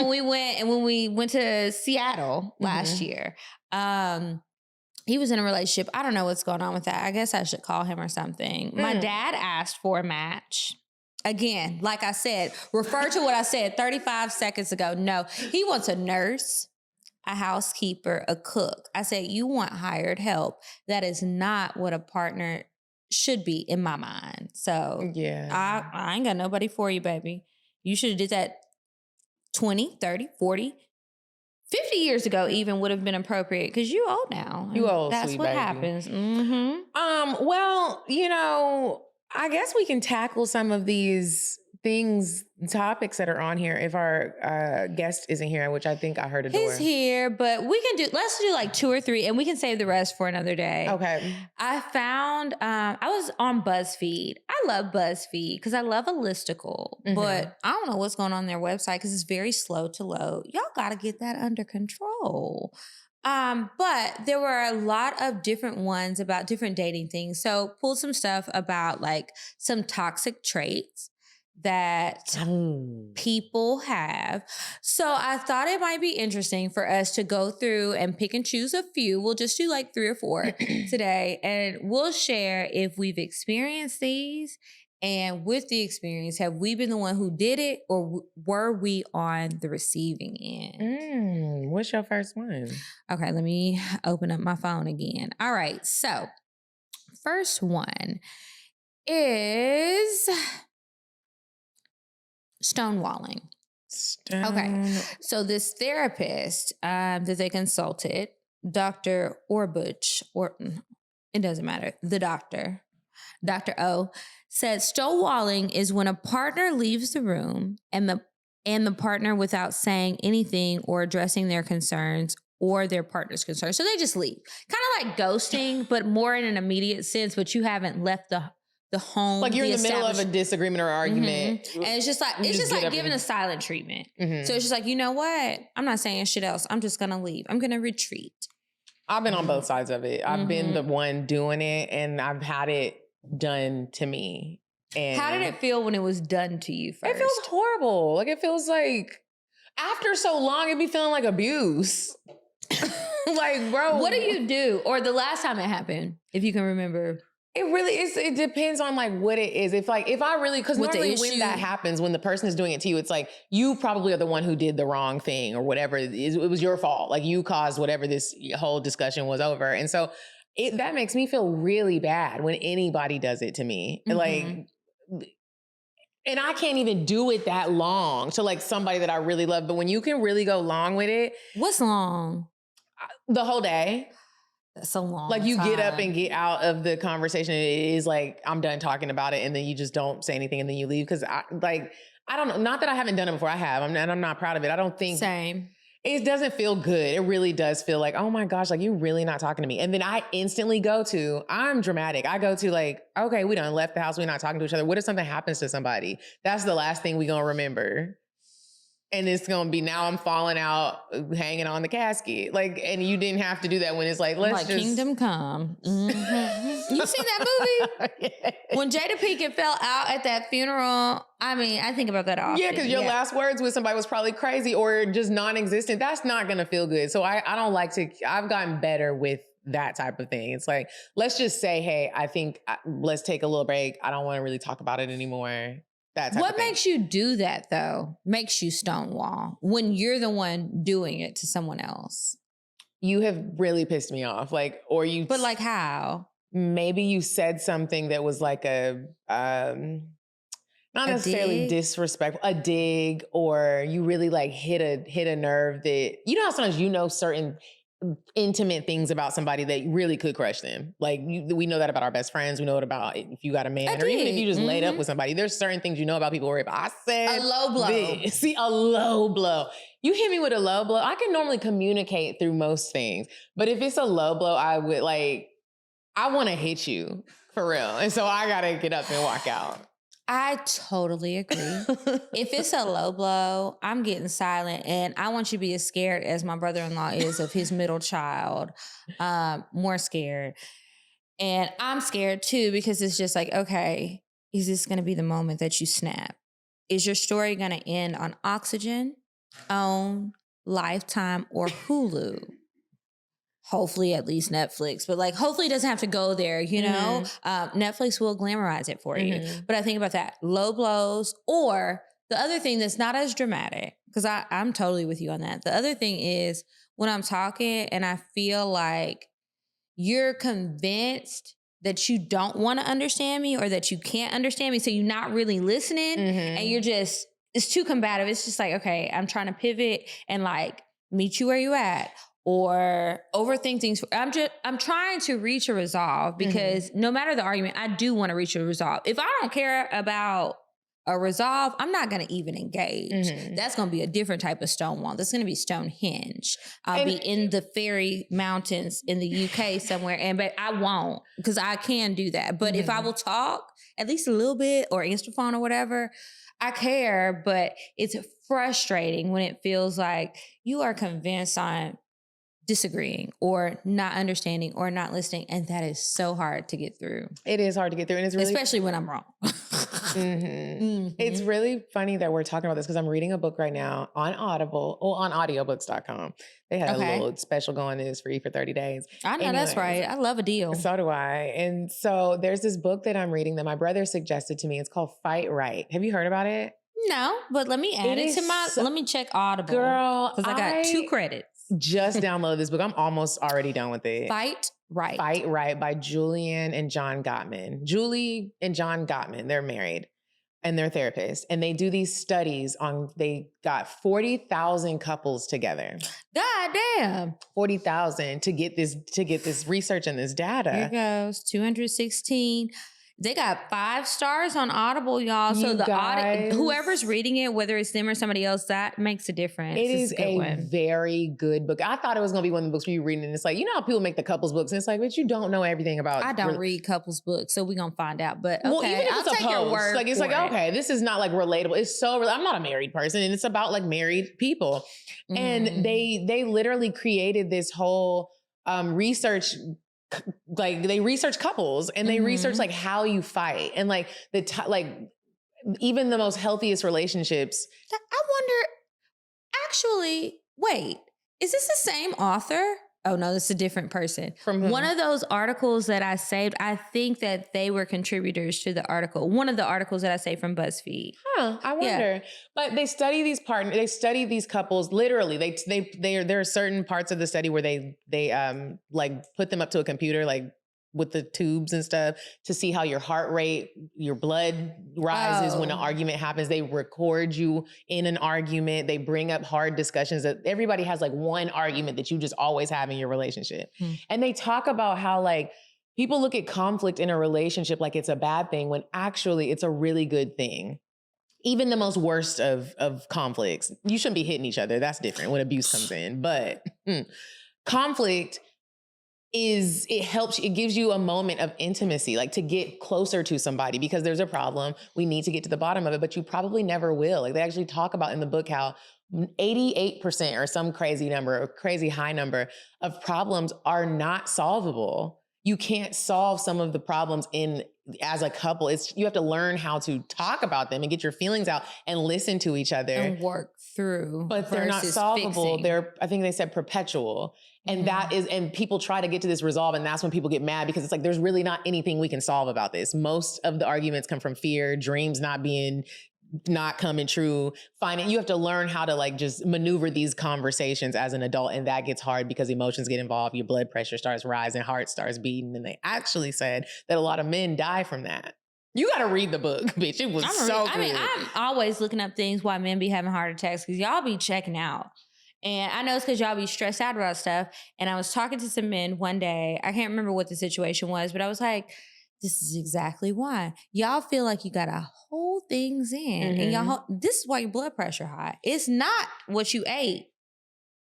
when we went to Seattle last year. He was in a relationship. I don't know what's going on with that. I guess I should call him or something. My dad asked for a match. Again, like I said, refer to what I said 35 seconds ago. No, he wants a nurse, a housekeeper, a cook. I said, you want hired help. That is not what a partner should be in my mind. So yeah, I ain't got nobody for you, baby. You should have did that 20, 30, 40, 50 years ago even would have been appropriate because you old now. You old, That's sweet what baby. happens. Well, I guess we can tackle some of these topics that are on here if our guest isn't here, which I think I heard a door. He's here, but let's do like 2 or 3 and we can save the rest for another day. Okay. I found, I was on BuzzFeed. I love BuzzFeed because I love a listicle, but I don't know what's going on their website because it's very slow to load. Y'all got to get that under control. But there were a lot of different ones about different dating things. So pulled some stuff about like some toxic traits that people have. So I thought it might be interesting for us to go through and pick and choose a few. We'll just do like 3 or 4 today, and we'll share if we've experienced these. And with the experience, have we been the one who did it, or were we on the receiving end? What's your first one? Okay, let me open up my phone again. All right, so first one is stonewalling. Okay, so this therapist that they consulted, Dr. Orbuch, or it doesn't matter, the doctor, Dr. O, said stonewalling is when a partner leaves the room and the partner, without saying anything or addressing their concerns or their partner's concerns, so they just leave. Kind of like ghosting, but more in an immediate sense, but you haven't left the home. Like you're in the middle of a disagreement or argument. And it's just like giving a silent treatment. So it's just like, you know what? I'm not saying shit else. I'm just going to leave. I'm going to retreat. I've been on both sides of it. I've been the one doing it, and I've had it done to me. And how did it feel when it was done to you first? It feels horrible. Like, it feels like after so long, it'd be feeling like abuse. Like, bro. What do you do? Or the last time it happened, if you can remember. It really is. It depends on like what it is. If I really, because normally when that happens, when the person is doing it to you, it's like you probably are the one who did the wrong thing or whatever. It was your fault. Like you caused whatever this whole discussion was over. And so that makes me feel really bad when anybody does it to me. Like, and I can't even do it that long to like somebody that I really love. But when you can really go long with it. What's long? The whole day. That's a long Like you time. get up and get out of the conversation. It is like, I'm done talking about it. And then you just don't say anything and then you leave. Cause I don't know. Not that I haven't done it before. I have. I'm not proud of it. I don't think. Same. It doesn't feel good. It really does feel like, oh my gosh, like you really not talking to me. And then I instantly go to, I'm dramatic. I go to like, okay, we done left the house. We're not talking to each other. What if something happens to somebody? That's the last thing we gonna remember. And it's going to be, now I'm falling out, hanging on the casket. Like, and you didn't have to do that when it's like, let's just. Kingdom Come. Mm-hmm. You seen that movie? Yes. When Jada Pinkett fell out at that funeral, I mean, I think about that often. Yeah, because your last words with somebody was probably crazy or just non-existent. That's not going to feel good. So I don't like to, I've gotten better with that type of thing. It's like, let's just say, hey, I think let's take a little break. I don't want to really talk about it anymore. What makes you do that though? Makes you stonewall when you're the one doing it to someone else? You have really pissed me off. Like, or you. But like how? Maybe you said something that was like not necessarily disrespectful, a dig, or you really like hit a nerve that, you know how sometimes you know certain intimate things about somebody that really could crush them. Like we know that about our best friends. We know it about if you got a man or even if you just laid up with somebody. There's certain things you know about people where if I said a low blow. See, a low blow. You hit me with a low blow. I can normally communicate through most things. But if it's a low blow, I want to hit you for real. And so I got to get up and walk out. I totally agree. If it's a low blow, I'm getting silent, and I want you to be as scared as my brother-in-law is of his middle child, more scared. And I'm scared too, because it's just like, okay, is this going to be the moment that you snap? Is your story going to end on Oxygen, OWN, Lifetime, or Hulu? Hopefully at least Netflix, but like hopefully it doesn't have to go there, you know? Netflix will glamorize it for you. But I think about that, low blows, or the other thing that's not as dramatic, because I'm totally with you on that. The other thing is when I'm talking and I feel like you're convinced that you don't want to understand me or that you can't understand me, so you're not really listening and you're just, it's too combative. It's just like, okay, I'm trying to pivot and like meet you where you at. Or overthink things. I'm trying to reach a resolve because no matter the argument, I do want to reach a resolve. If I don't care about a resolve, I'm not going to even engage. That's going to be a different type of Stonewall. That's going to be Stonehenge. I'll be in the fairy mountains in the UK somewhere, but I won't because I can do that. But if I will talk at least a little bit or answer the phone or whatever, I care, but it's frustrating when it feels like you are convinced on disagreeing or not understanding or not listening. And that is so hard to get through. It is hard to get through. And it's really, especially when I'm wrong. It's really funny that we're talking about this because I'm reading a book right now on Audible, or on audiobooks.com. They had a little special going. It is free for 30 days. I know. Anyways, that's right. I love a deal. So do I. And so there's this book that I'm reading that my brother suggested to me. It's called Fight Right. Have you heard about it? No, but let me add it to my, let me check Audible. Girl, because I got 2 credits. Just download this book. I'm almost already done with it. Fight Right. Fight Right by Julian and John Gottman. Julie and John Gottman, they're married and they're therapists. And they do these studies on, they got 40,000 couples together. God damn. 40,000 to get this research and this data. Here goes, 216. They got 5 stars on Audible, y'all. So whoever's reading it, whether it's them or somebody else, that makes a difference. It is a very good book. I thought it was going to be one of the books we were reading. And it's like, you know how people make the couples books. And it's like, but you don't know everything about. I don't read couples books, so we're going to find out. But okay, well, even if I'll take your word. Like, it's like, okay, this is not like relatable. It's so, I'm not a married person. And it's about like married people. And they literally created this whole research. Like they research couples and they research like how you fight and like even the most healthiest relationships. I wonder, actually, wait, is this the same author? Oh no, this is a different person. From whom? One of those articles that I saved, I think that they were contributors to the article. One of the articles that I saved from BuzzFeed. Huh, I wonder. Yeah. But they study these partners, they study these couples literally. There are certain parts of the study where they like put them up to a computer, like with the tubes and stuff to see how your heart rate, your blood rises when an argument happens. They record you in an argument. They bring up hard discussions that everybody has like one argument that you just always have in your relationship. And they talk about how like people look at conflict in a relationship like it's a bad thing when actually it's a really good thing. Even the most worst of conflicts, you shouldn't be hitting each other. That's different when abuse comes in. But conflict it gives you a moment of intimacy, like to get closer to somebody because there's a problem. We need to get to the bottom of it, but you probably never will. Like they actually talk about in the book how 88% or some crazy number, or crazy high number of problems are not solvable. You can't solve some of the problems as a couple. You have to learn how to talk about them and get your feelings out and listen to each other and work through. But they're not solvable. Fixing. I think they said perpetual. And and people try to get to this resolve, and that's when people get mad because it's like, there's really not anything we can solve about this. Most of the arguments come from fear, dreams not coming true. You have to learn how to like just maneuver these conversations as an adult. And that gets hard because emotions get involved. Your blood pressure starts rising, heart starts beating. And they actually said that a lot of men die from that. You got to read the book, bitch. It was so good. I mean, I'm always looking up things why men be having heart attacks because y'all be checking out. And I know it's because y'all be stressed out about stuff. And I was talking to some men one day. I can't remember what the situation was, but I was like, this is exactly why. Y'all feel like you got to hold things in. And this is why your blood pressure high. It's not what you ate.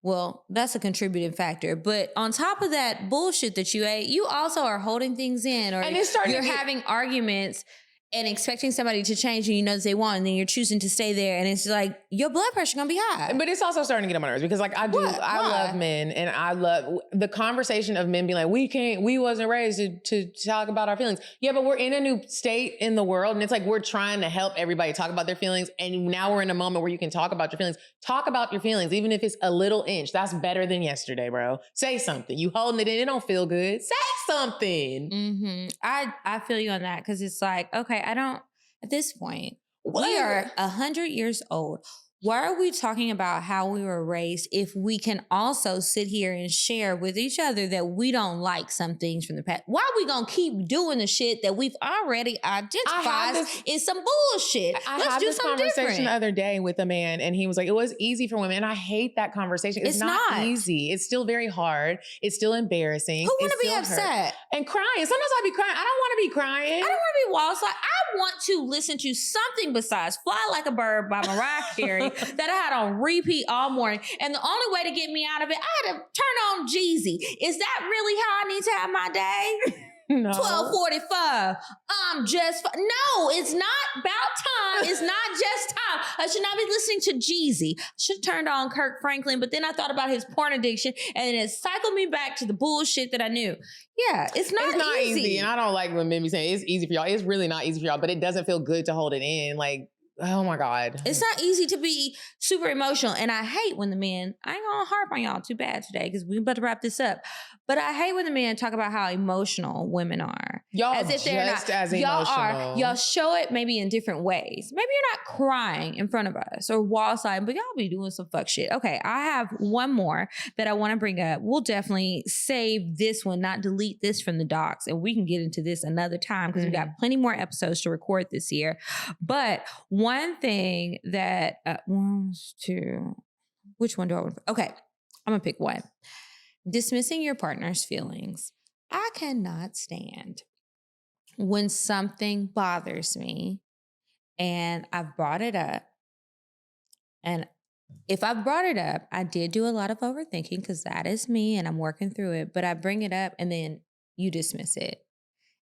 Well, that's a contributing factor. But on top of that bullshit that you ate, you also are holding things in, or you're having arguments and expecting somebody to change and you know that they won't, and then you're choosing to stay there, and it's like your blood pressure gonna be high. But it's also starting to get on my nerves because like I love men, and I love the conversation of men being like, we wasn't raised to talk about our feelings. Yeah, but we're in a new state in the world, and it's like we're trying to help everybody talk about their feelings, and now we're in a moment where you can talk about your feelings. Talk about your feelings, even if it's a little inch. That's better than yesterday, bro. Say something. You holding it in, it don't feel good. Say something. I feel you on that because it's like, okay, I don't, at this point, we are 100 years old. Why are we talking about how we were raised if we can also sit here and share with each other that we don't like some things from the past? Why are we going to keep doing the shit that we've already identified is some bullshit? I had this conversation the other day with a man, and he was like, it was easy for women. And I hate that conversation. It's not easy. It's still very hard. It's still embarrassing. Who want to be upset? And crying. Sometimes I be crying. I don't want to be crying. I don't want to be walls. Like, I want to listen to something besides Fly Like a Bird by Mariah Carey that I had on repeat all morning. And the only way to get me out of it, I had to turn on Jeezy. Is that really how I need to have my day? No. 12:45. No, it's not about time. It's not just time. I should not be listening to Jeezy. I should have turned on Kirk Franklin, but then I thought about his porn addiction, and it cycled me back to the bullshit that I knew. Yeah, it's not easy. And I don't like when men be saying it's easy for y'all. It's really not easy for y'all, but it doesn't feel good to hold it in. Like, oh my God. It's not easy to be super emotional. And I hate when the men, I ain't gonna harp on y'all too bad today because we're about to wrap this up. But I hate when the men talk about how emotional women are. Y'all as if they're not as emotional. Y'all show it maybe in different ways. Maybe you're not crying in front of us or wall side, but y'all be doing some fuck shit. Okay, I have one more that I want to bring up. We'll definitely save this one, not delete this from the docs. And we can get into this another time because we got plenty more episodes to record this year. But one thing that, which one do I want to, okay, I'm going to pick one. Dismissing your partner's feelings. I cannot stand when something bothers me and I've brought it up. And if I've brought it up, I did do a lot of overthinking because that is me and I'm working through it. But I bring it up and then you dismiss it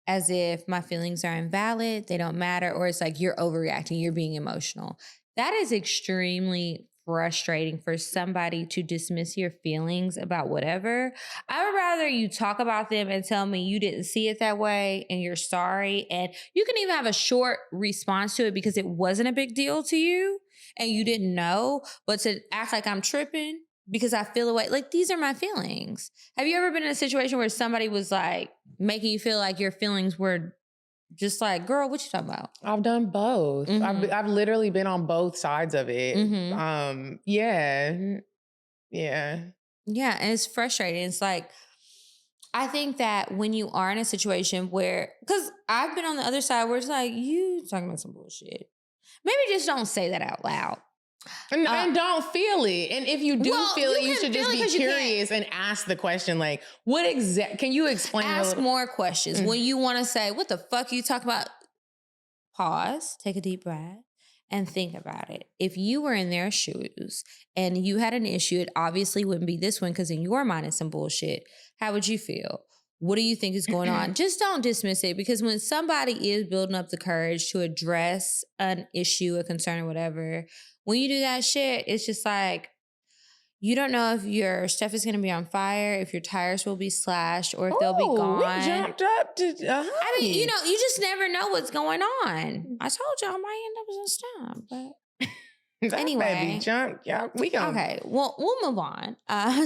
as if my feelings are invalid, they don't matter, or it's like you're overreacting, you're being emotional. That is extremely frustrating for somebody to dismiss your feelings about whatever. I would rather you talk about them and tell me you didn't see it that way and you're sorry. And you can even have a short response to it because it wasn't a big deal to you and you didn't know, but to act like I'm tripping because I feel away. Like, these are my feelings. Have you ever been in a situation where somebody was like making you feel like your feelings were just like, girl, what you talking about? I've done both. I've literally been on both sides of it. Yeah. And it's frustrating. It's like, I think that when you are in a situation where, because I've been on the other side where it's like, you talking about some bullshit. Maybe just don't say that out loud. And don't feel it. And if you do feel it, you should just be curious and ask the question, like, can you explain? Ask more questions. When you want to say, what the fuck are you talking about? Pause, take a deep breath, and think about it. If you were in their shoes and you had an issue, it obviously wouldn't be this one because in your mind it's some bullshit. How would you feel? What do you think is going on? Just don't dismiss it, because when somebody is building up the courage to address an issue, a concern, or whatever, when you do that shit, it's just like, you don't know if your stuff is going to be on fire, if your tires will be slashed, or if they'll be gone. We jumped up to, I mean, you know, you just never know what's going on. I told you I might end up with some stuff, but anyway. Baby jump, y'all, we gonna. Okay, well, we'll move on.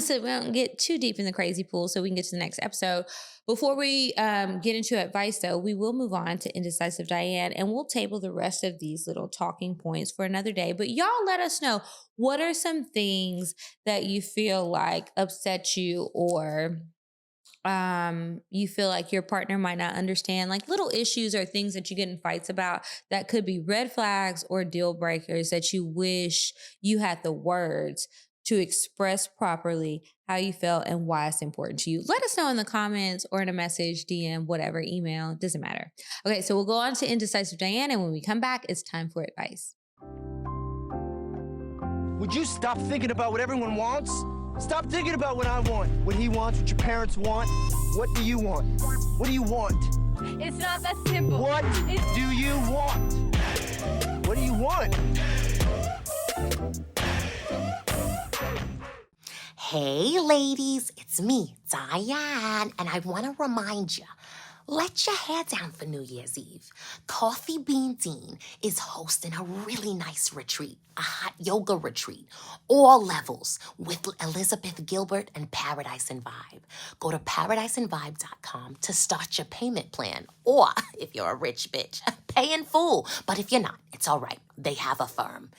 So we don't get too deep in the crazy pool so we can get to the next episode. Before we get into advice, though, we will move on to Indecisive Diane, and we'll table the rest of these little talking points for another day. But y'all let us know, what are some things that you feel like upset you, or you feel like your partner might not understand, like little issues or things that you get in fights about that could be red flags or deal breakers that you wish you had the words to express properly how you felt and why it's important to you. Let us know in the comments or in a message, DM, whatever, email, doesn't matter. Okay, so we'll go on to Indecisive Diane, and when we come back, it's time for advice. Would you stop thinking about what everyone wants? Stop thinking about what I want, what he wants, what your parents want. What do you want? What do you want? It's not that simple. What do you want? What do you want? Hey, ladies, it's me, Diane, and I want to remind you, let your hair down for New Year's Eve. Coffee Bean Dean is hosting a really nice retreat, a hot yoga retreat, all levels, with Elizabeth Gilbert and Paradise and Vibe. Go to paradiseandvibe.com to start your payment plan. Or, if you're a rich bitch, pay in full. But if you're not, it's all right. They have a firm.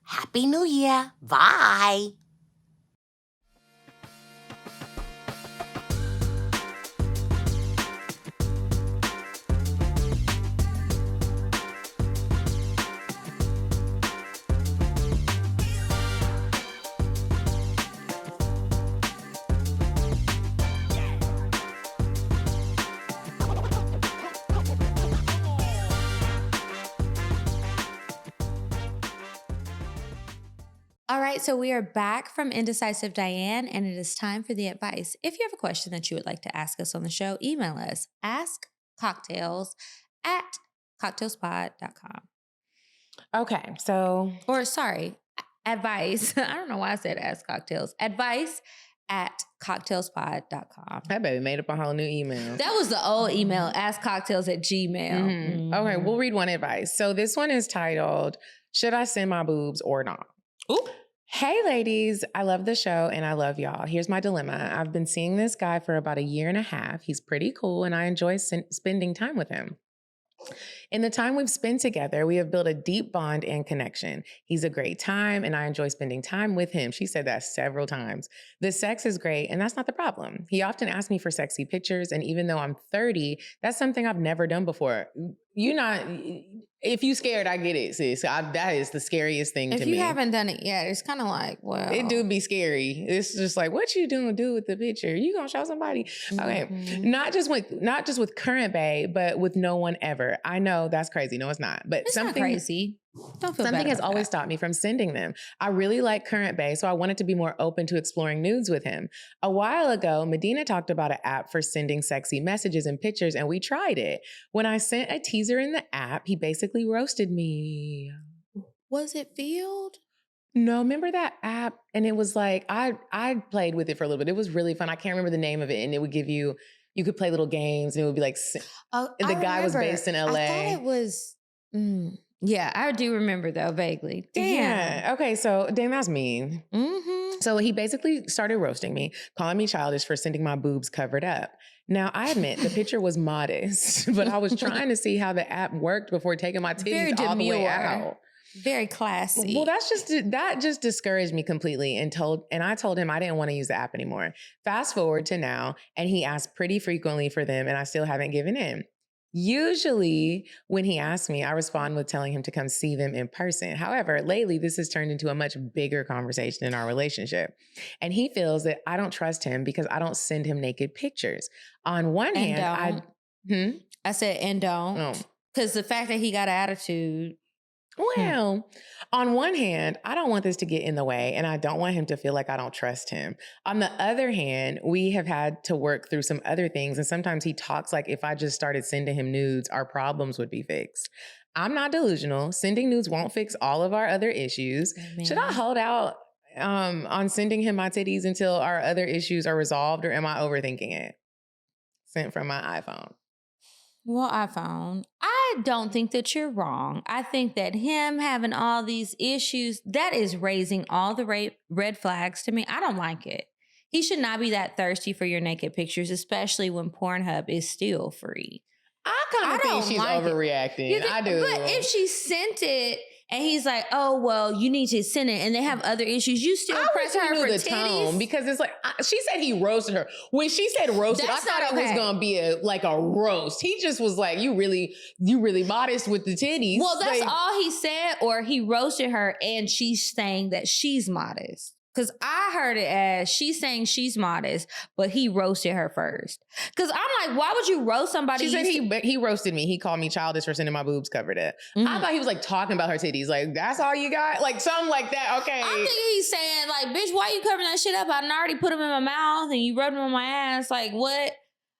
Happy New Year. Bye. All right, so we are back from Indecisive Diane, and it is time for the advice. If you have a question that you would like to ask us on the show, email us, askcocktails@cocktailspod.com. Okay, so. Or sorry, advice. I don't know why I said ask cocktails. Advice@cocktailspod.com. That baby made up a whole new email. That was the old email, askcocktails@gmail. Mm-hmm. Okay, we'll read one advice. So this one is titled, Should I Send My Boobs or Not? Ooh. Hey ladies, I love the show and I love y'all. Here's my dilemma. I've been seeing this guy for about 1.5 years. He's pretty cool and I enjoy spending time with him. In the time we've spent together, we have built a deep bond and connection. He's a great time and I enjoy spending time with him. She said that several times. The sex is great and that's not the problem. He often asks me for sexy pictures, and even though I'm 30, that's something I've never done before. If you scared, I get it, sis. That is the scariest thing to me. If you haven't done it yet, it's kind of like, well. It do be scary. It's just like, what you do with the picture? You gonna show somebody? Okay. Mm-hmm. Not just with current bae, but with no one ever. I know that's crazy. No, it's not. But It's something not crazy. Don't feel Something bad has about always that. stopped me from sending them. I really like current bae, so I wanted to be more open to exploring nudes with him. A while ago, Medinah talked about an app for sending sexy messages and pictures, and we tried it. When I sent a teaser in the app, he basically roasted me. Was it Field? No, remember that app? And it was like, I played with it for a little bit. It was really fun. I can't remember the name of it, and it would give you could play little games, and it would be like, the guy was based in LA. I thought it was... Yeah, I do remember though, vaguely. Damn. Yeah. Okay, so damn, that's mean. Mm-hmm. So he basically started roasting me, calling me childish for sending my boobs covered up. Now, I admit the picture was modest, but I was trying to see how the app worked before taking my titties all the way out. Very classy. Well, that just discouraged me completely, and I told him I didn't want to use the app anymore. Fast forward to now, and he asked pretty frequently for them, and I still haven't given in. Usually when he asks me, I respond with telling him to come see them in person. However, lately this has turned into a much bigger conversation in our relationship. And he feels that I don't trust him because I don't send him naked pictures. On one hand, I said, and don't. Because the fact that he got an attitude. Well, on one hand, I don't want this to get in the way, and I don't want him to feel like I don't trust him. On the other hand, we have had to work through some other things, and sometimes he talks like if I just started sending him nudes, our problems would be fixed. I'm not delusional. Sending nudes won't fix all of our other issues. Amen. Should I hold out on sending him my titties until our other issues are resolved, or am I overthinking it? Sent from my iPhone. Well, iPhone, I don't think that you're wrong. I think that him having all these issues, that is raising all the red flags to me. I don't like it. He should not be that thirsty for your naked pictures, especially when Pornhub is still free. I kind of think she's overreacting. I do. But if she sent it and he's like, oh, well, you need to send it, and they have other issues, you still press her for titties? Tone, because it's like, she said he roasted her. When she said roasted, That's I thought it was going to be a roast. He just was like, you really modest with the titties. Well, that's like, all he said, or he roasted her and she's saying that she's modest. Because I heard it as she's saying she's modest, but he roasted her first. Because I'm like, why would you roast somebody? She said he roasted me. He called me childish for sending my boobs covered it. Mm-hmm. I thought he was like talking about her titties. Like, that's all you got? Like something like that. Okay. I think he's saying like, bitch, why you covering that shit up? I already put them in my mouth and you rubbed them on my ass. Like, what?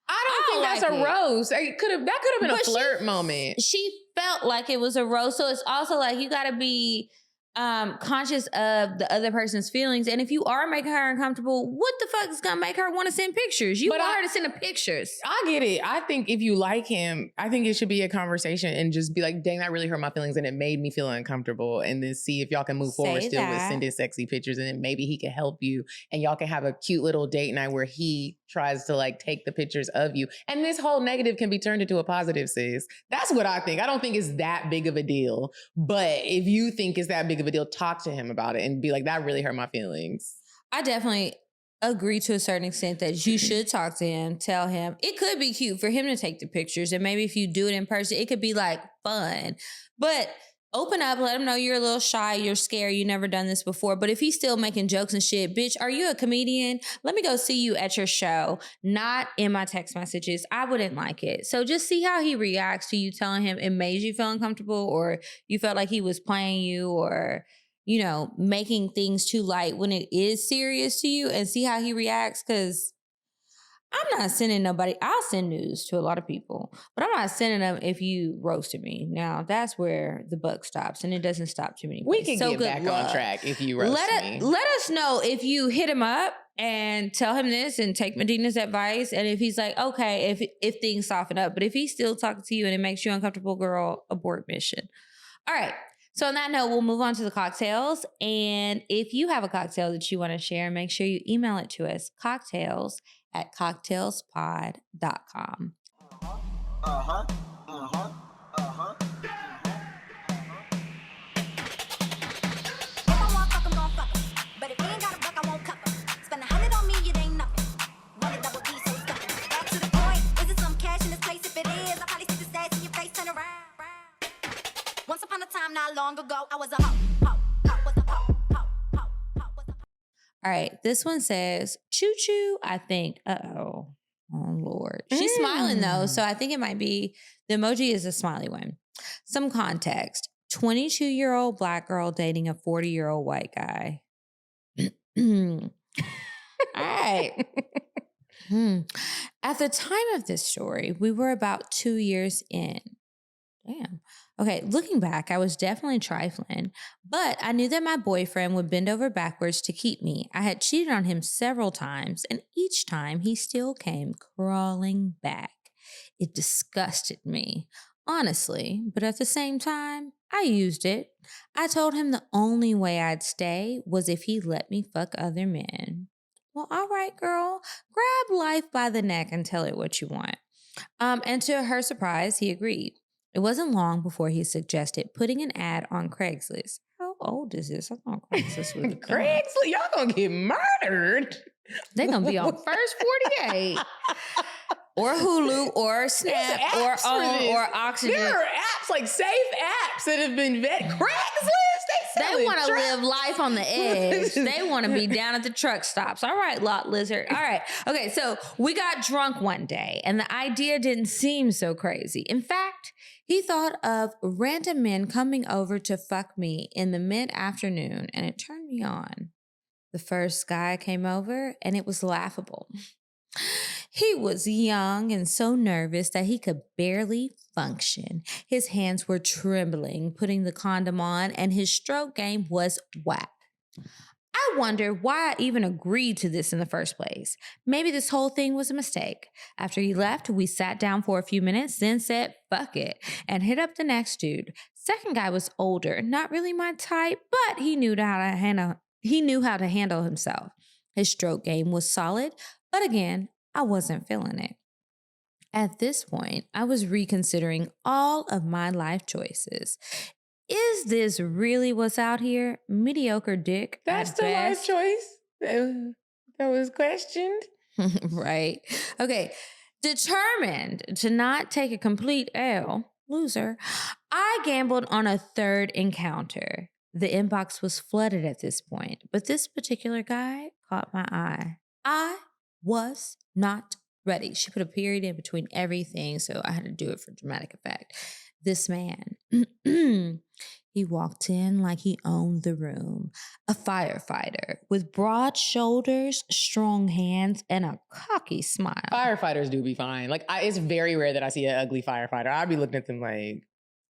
I don't think that's a roast. That could have been a flirt moment. She felt like it was a roast. So it's also like, you got to be conscious of the other person's feelings. And if you are making her uncomfortable, what the fuck is gonna make her want to send pictures? You want her to send the pictures. I get it. I think if you like him, I think it should be a conversation and just be like, dang, that really hurt my feelings and it made me feel uncomfortable. And then see if y'all can move forward still with sending sexy pictures, and then maybe he can help you and y'all can have a cute little date night where he tries to like take the pictures of you. And this whole negative can be turned into a positive, sis. That's what I think. I don't think it's that big of a deal. But if you think it's that big of a deal, talk to him about it and be like, that really hurt my feelings. I definitely agree to a certain extent that you should talk to him, tell him. It could be cute for him to take the pictures, and maybe if you do it in person, it could be like fun. But open up, let him know you're a little shy, you're scared, you've never done this before. But if he's still making jokes and shit, bitch, are you a comedian? Let me go see you at your show, not in my text messages. I wouldn't like it. So just see how he reacts to you telling him it made you feel uncomfortable, or you felt like he was playing you, or, you know, making things too light when it is serious to you, and see how he reacts. Because I'm not sending nobody. I'll send news to a lot of people, but I'm not sending them if you roasted me. Now, that's where the buck stops, and it doesn't stop too many places. We can get back on track if you roast me. Let us know if you hit him up and tell him this and take Medina's advice, and if he's like, okay, if things soften up. But if he's still talking to you and it makes you uncomfortable, girl, abort mission. All right. So on that note, we'll move on to the cocktails. And if you have a cocktail that you want to share, make sure you email it to us, cocktails@cocktailspod.com. But if you ain't got a buck, I won't cuff 'em. Spend 100 on me, it ain't nothing. Run a double D, so stuffing. Back to the point. Is it some cash in this place? If it is, I'll probably stick the stats in your face, turn around. Once upon a time, not long ago, I was a hoe. All right, this one says, choo-choo, I think. Uh-oh. Oh, Lord. She's smiling, though, so I think it might be, the emoji is a smiley one. Some context. 22-year-old black girl dating a 40-year-old white guy. All right. At the time of this story, we were about 2 years in. Damn. Okay, looking back, I was definitely trifling, but I knew that my boyfriend would bend over backwards to keep me. I had cheated on him several times, and each time he still came crawling back. It disgusted me, honestly, but at the same time, I used it. I told him the only way I'd stay was if he let me fuck other men. Well, all right, girl, grab life by the neck and tell it what you want. And to her surprise, he agreed. It wasn't long before he suggested putting an ad on Craigslist. How old is this? I thought Craigslist was Craigslist? Y'all gonna get murdered. They're gonna be on First 48. Or Hulu, or Snap, or OWN, or Oxygen. There are apps, like safe apps that have been vetted. Craigslist, they want to live life on the edge. They want to be down at the truck stops. All right, Lot Lizard. All right. Okay, so we got drunk one day, and the idea didn't seem so crazy. In fact, he thought of random men coming over to fuck me in the mid-afternoon, and it turned me on. The first guy came over, and it was laughable. He was young and so nervous that he could barely function. His hands were trembling, putting the condom on, and his stroke game was whack. I wondered why I even agreed to this in the first place. Maybe this whole thing was a mistake. After he left, we sat down for a few minutes, then said, fuck it, and hit up the next dude. Second guy was older, not really my type, but he knew how to handle himself. His stroke game was solid, but again, I wasn't feeling it. At this point, I was reconsidering all of my life choices. Is this really what's out here? Mediocre dick. That's the life choice that was questioned. Right. Okay. Determined to not take a complete L, loser, I gambled on a third encounter. The inbox was flooded at this point, but this particular guy caught my eye. I was not ready. She put a period in between everything, so I had to do it for dramatic effect. This man, he walked in like he owned the room. A firefighter with broad shoulders, strong hands, and a cocky smile. Firefighters do be fine. Like, it's very rare that I see an ugly firefighter. I'd be looking at them like,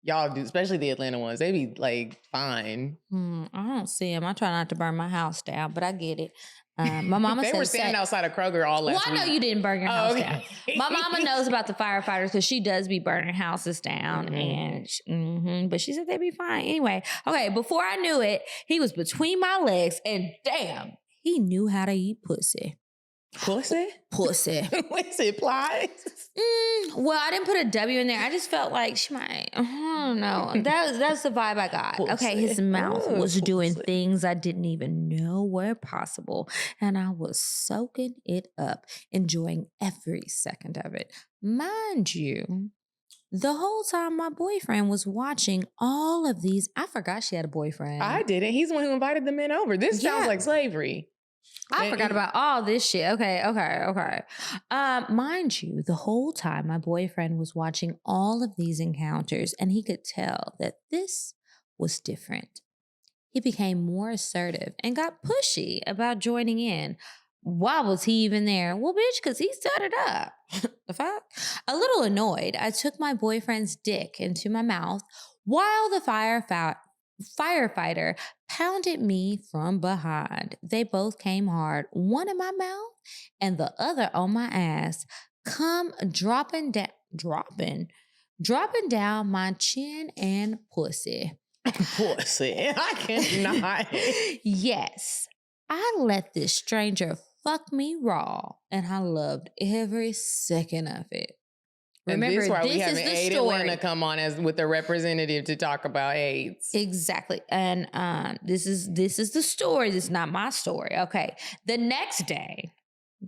y'all do, especially the Atlanta ones. They be like fine. I don't see him. I try not to burn my house down, but I get it. My mama they said were standing outside of Kroger all last week. Well, I know you didn't burn your house down. Okay. My mama knows about the firefighters because she does be burning houses down, and but she said they'd be fine anyway. Okay, before I knew it, he was between my legs, and damn, he knew how to eat pussy. Pussy? Pussy. What's it, plies? Well, I didn't put a W in there. I just felt like she might. I don't know. That's the vibe I got. Pussy. Okay, his mouth was Pussy. doing things I didn't even know were possible, and I was soaking it up, enjoying every second of it. Mind you, the whole time my boyfriend was watching all of these. I forgot she had a boyfriend. I didn't. He's the one who invited the men over. This sounds like slavery. I forgot about all this shit. Okay. Mind you, the whole time my boyfriend was watching all of these encounters, and he could tell that this was different. He became more assertive and got pushy about joining in. Why was he even there? Well, bitch, because he set it up. The fuck? A little annoyed, I took my boyfriend's dick into my mouth while the firefighter pounded me from behind. They both came hard, one in my mouth and the other on my ass, dropping down my chin and pussy. Pussy. I cannot. Yes, I let this stranger fuck me raw, and I loved every second of it. Remember, and this is why we this have is the Aid story. Atlanta come on as with a representative to talk about AIDS. Exactly. And this is the story. This is not my story. Okay. The next day,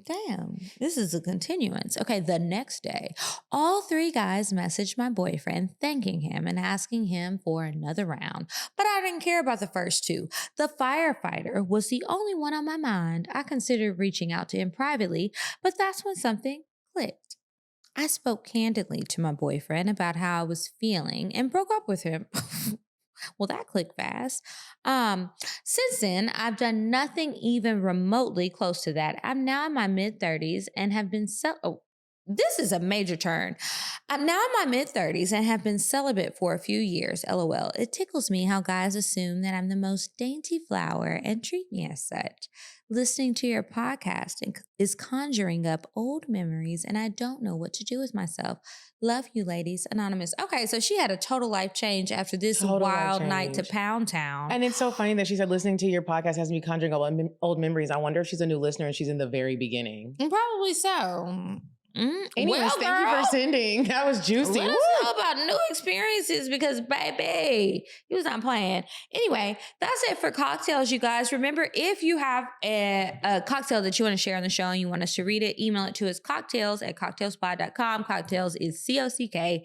damn, this is a continuance. Okay. The next day, all three guys messaged my boyfriend thanking him and asking him for another round. But I didn't care about the first two. The firefighter was the only one on my mind. I considered reaching out to him privately, but that's when something clicked. I spoke candidly to my boyfriend about how I was feeling and broke up with him. Well, that clicked fast. Since then, I've done nothing even remotely close to that. I'm now in my mid-30s and have been this is a major turn. I'm now in my mid-30s and have been celibate for a few years. LOL. It tickles me how guys assume that I'm the most dainty flower and treat me as such. Listening to your podcast is conjuring up old memories, and I don't know what to do with myself. Love you, ladies. Anonymous. Okay, so she had a total life change after this wild night to Pound Town. And it's so funny that she said listening to your podcast has me conjuring up old memories. I wonder if she's a new listener and she's in the very beginning. Probably so. Anyways, thank you for sending. That was juicy. Let us know about new experiences because, baby, he was not playing. Anyway, that's it for CockTales, you guys. Remember, if you have a cocktail that you want to share on the show and you want us to read it, email it to us, cocktails@cocktailspod.com. CockTales is CockTales.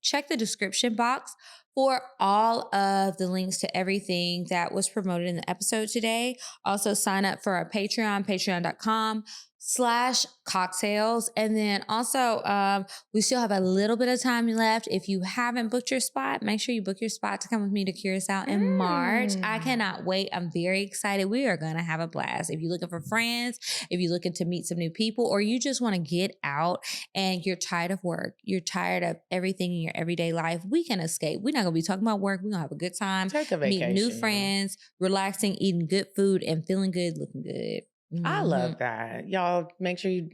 Check the description box for all of the links to everything that was promoted in the episode today. Also sign up for our Patreon, patreon.com/CockTales. And then also, we still have a little bit of time left. If you haven't booked your spot, make sure you book your spot to come with me to Curacao in March. I cannot wait. I'm very excited. We are going to have a blast. If you're looking for friends, if you're looking to meet some new people, or you just want to get out and you're tired of work, you're tired of everything in your everyday life, we can escape. We're not going to be talking about work. We're going to have a good time. Take a vacation. Meet new friends, relaxing, eating good food, and feeling good, looking good. I love that. Y'all make sure you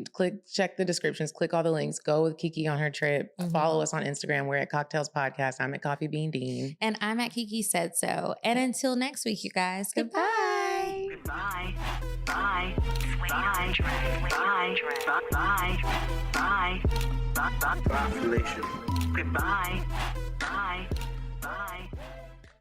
check the descriptions, click all the links, go with Kiki on her trip. Follow us on Instagram. We're at CockTales Podcast. I'm at Coffee Bean Dean. And I'm at Kiki Said So. And until next week, you guys, goodbye. Goodbye. Bye. Bye. Bye. Bye. Bye. Bye. Goodbye. Bye.